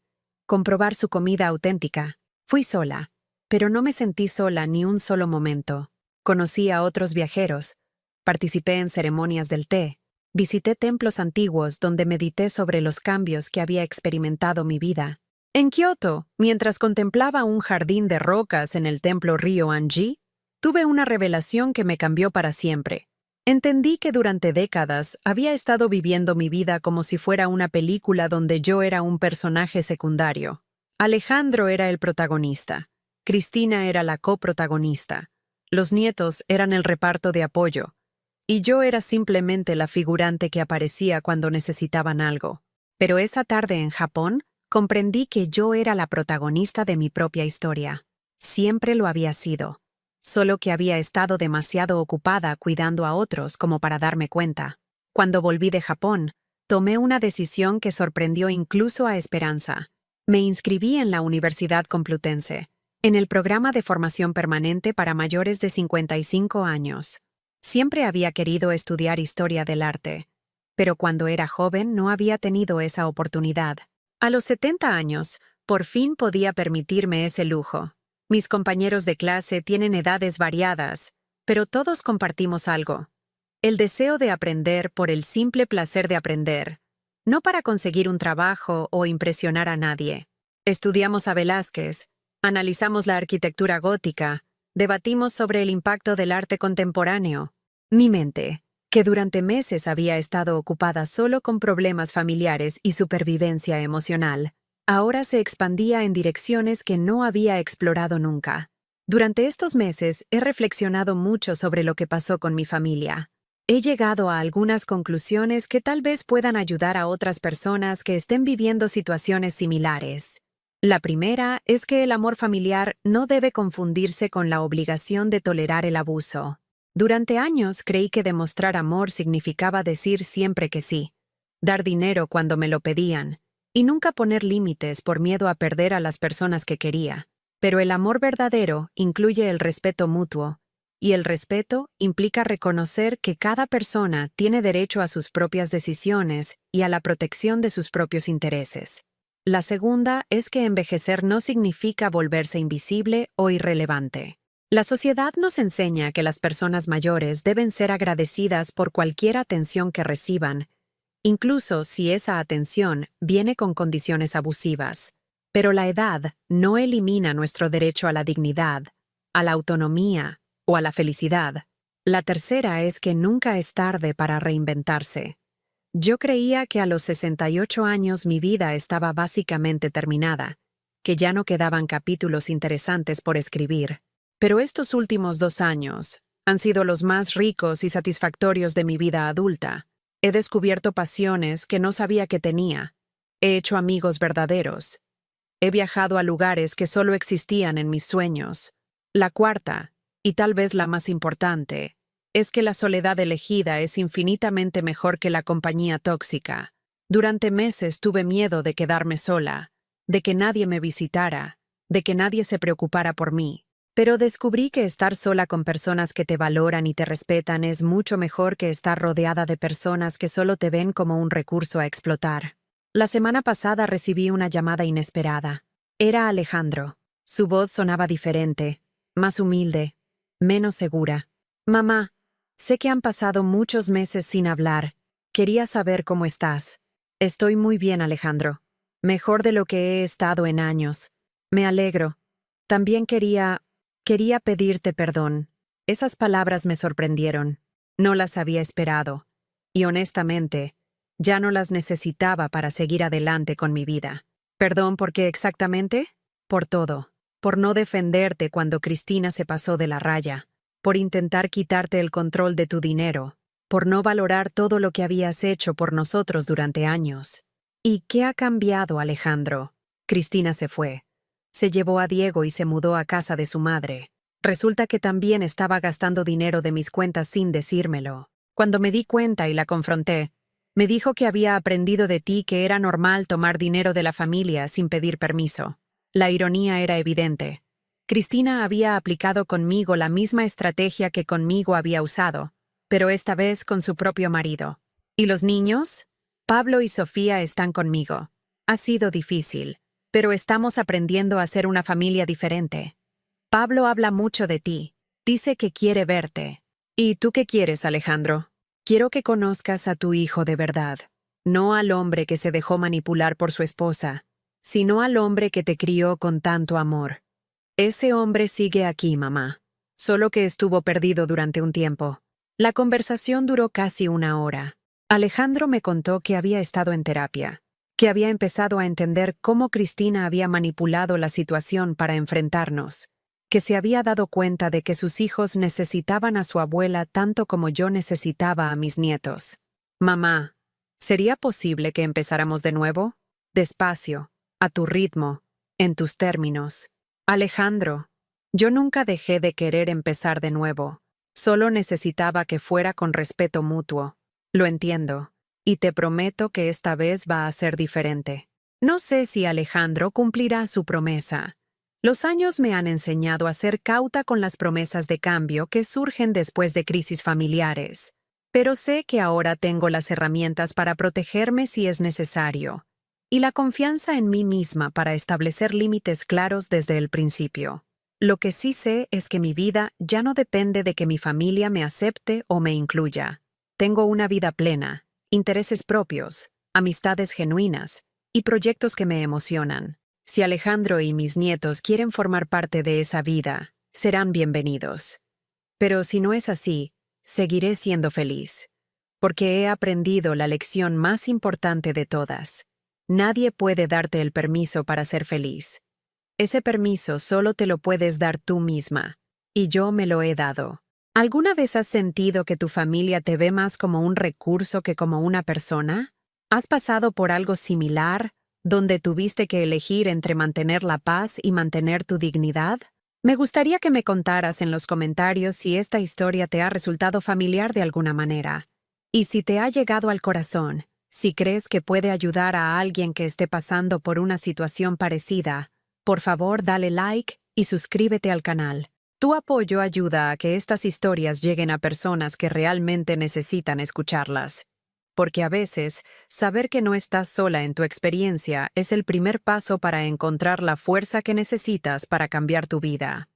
con probar su comida auténtica. Fui sola, pero no me sentí sola ni un solo momento. Conocí a otros viajeros, participé en ceremonias del té, visité templos antiguos donde medité sobre los cambios que había experimentado mi vida. En Kioto, mientras contemplaba un jardín de rocas en el templo Ryo-Anji, tuve una revelación que me cambió para siempre. Entendí que durante décadas había estado viviendo mi vida como si fuera una película donde yo era un personaje secundario. Alejandro era el protagonista, Cristina era la coprotagonista, los nietos eran el reparto de apoyo, y yo era simplemente la figurante que aparecía cuando necesitaban algo. Pero esa tarde en Japón, comprendí que yo era la protagonista de mi propia historia. Siempre lo había sido. Solo que había estado demasiado ocupada cuidando a otros como para darme cuenta. Cuando volví de Japón, tomé una decisión que sorprendió incluso a Esperanza. Me inscribí en la Universidad Complutense, en el programa de formación permanente para mayores de 55 años. Siempre había querido estudiar historia del arte, pero cuando era joven no había tenido esa oportunidad. A los 70 años, por fin podía permitirme ese lujo. Mis compañeros de clase tienen edades variadas, pero todos compartimos algo: el deseo de aprender por el simple placer de aprender, no para conseguir un trabajo o impresionar a nadie. Estudiamos a Velázquez, analizamos la arquitectura gótica, debatimos sobre el impacto del arte contemporáneo. Mi mente, que durante meses había estado ocupada solo con problemas familiares y supervivencia emocional, ahora se expandía en direcciones que no había explorado nunca. Durante estos meses he reflexionado mucho sobre lo que pasó con mi familia. He llegado a algunas conclusiones que tal vez puedan ayudar a otras personas que estén viviendo situaciones similares. La primera es que el amor familiar no debe confundirse con la obligación de tolerar el abuso. Durante años creí que demostrar amor significaba decir siempre que sí, dar dinero cuando me lo pedían, y nunca poner límites por miedo a perder a las personas que quería. Pero el amor verdadero incluye el respeto mutuo, y el respeto implica reconocer que cada persona tiene derecho a sus propias decisiones y a la protección de sus propios intereses. La segunda es que envejecer no significa volverse invisible o irrelevante. La sociedad nos enseña que las personas mayores deben ser agradecidas por cualquier atención que reciban, incluso si esa atención viene con condiciones abusivas. Pero la edad no elimina nuestro derecho a la dignidad, a la autonomía o a la felicidad. La tercera es que nunca es tarde para reinventarse. Yo creía que a los 68 años mi vida estaba básicamente terminada, que ya no quedaban capítulos interesantes por escribir. Pero estos últimos 2 años han sido los más ricos y satisfactorios de mi vida adulta. He descubierto pasiones que no sabía que tenía. He hecho amigos verdaderos. He viajado a lugares que solo existían en mis sueños. La cuarta, y tal vez la más importante, es que la soledad elegida es infinitamente mejor que la compañía tóxica. Durante meses tuve miedo de quedarme sola, de que nadie me visitara, de que nadie se preocupara por mí. Pero descubrí que estar sola con personas que te valoran y te respetan es mucho mejor que estar rodeada de personas que solo te ven como un recurso a explotar. La semana pasada recibí una llamada inesperada. Era Alejandro. Su voz sonaba diferente, más humilde, menos segura. «Mamá, sé que han pasado muchos meses sin hablar. Quería saber cómo estás». «Estoy muy bien, Alejandro. Mejor de lo que he estado en años. Me alegro. También quería pedirte perdón». Esas palabras me sorprendieron. No las había esperado. Y honestamente, ya no las necesitaba para seguir adelante con mi vida. ¿Perdón por qué exactamente? Por todo. Por no defenderte cuando Cristina se pasó de la raya. Por intentar quitarte el control de tu dinero. Por no valorar todo lo que habías hecho por nosotros durante años. ¿Y qué ha cambiado, Alejandro? Cristina se fue. Se llevó a Diego y se mudó a casa de su madre. Resulta que también estaba gastando dinero de mis cuentas sin decírmelo. Cuando me di cuenta y la confronté, me dijo que había aprendido de ti que era normal tomar dinero de la familia sin pedir permiso. La ironía era evidente. Cristina había aplicado conmigo la misma estrategia que conmigo había usado, pero esta vez con su propio marido. ¿Y los niños? Pablo y Sofía están conmigo. Ha sido difícil, pero estamos aprendiendo a ser una familia diferente. Pablo habla mucho de ti. Dice que quiere verte. ¿Y tú qué quieres, Alejandro? Quiero que conozcas a tu hijo de verdad. No al hombre que se dejó manipular por su esposa, sino al hombre que te crió con tanto amor. Ese hombre sigue aquí, mamá. Solo que estuvo perdido durante un tiempo. La conversación duró casi 1 hora. Alejandro me contó que había estado en terapia, que había empezado a entender cómo Cristina había manipulado la situación para enfrentarnos, que se había dado cuenta de que sus hijos necesitaban a su abuela tanto como yo necesitaba a mis nietos. Mamá, ¿Sería posible que empezáramos de nuevo? Despacio, a tu ritmo, en tus términos. Alejandro, yo nunca dejé de querer empezar de nuevo. Solo necesitaba que fuera con respeto mutuo. Lo entiendo, y te prometo que esta vez va a ser diferente. No sé si Alejandro cumplirá su promesa. Los años me han enseñado a ser cauta con las promesas de cambio que surgen después de crisis familiares. Pero sé que ahora tengo las herramientas para protegerme si es necesario, y la confianza en mí misma para establecer límites claros desde el principio. Lo que sí sé es que mi vida ya no depende de que mi familia me acepte o me incluya. Tengo una vida plena, intereses propios, amistades genuinas y proyectos que me emocionan. Si Alejandro y mis nietos quieren formar parte de esa vida, serán bienvenidos. Pero si no es así, seguiré siendo feliz, porque he aprendido la lección más importante de todas. Nadie puede darte el permiso para ser feliz. Ese permiso solo te lo puedes dar tú misma, y yo me lo he dado. ¿Alguna vez has sentido que tu familia te ve más como un recurso que como una persona? ¿Has pasado por algo similar, donde tuviste que elegir entre mantener la paz y mantener tu dignidad? Me gustaría que me contaras en los comentarios si esta historia te ha resultado familiar de alguna manera, y si te ha llegado al corazón, si crees que puede ayudar a alguien que esté pasando por una situación parecida. Por favor, dale like y suscríbete al canal. Tu apoyo ayuda a que estas historias lleguen a personas que realmente necesitan escucharlas. Porque a veces, saber que no estás sola en tu experiencia es el primer paso para encontrar la fuerza que necesitas para cambiar tu vida.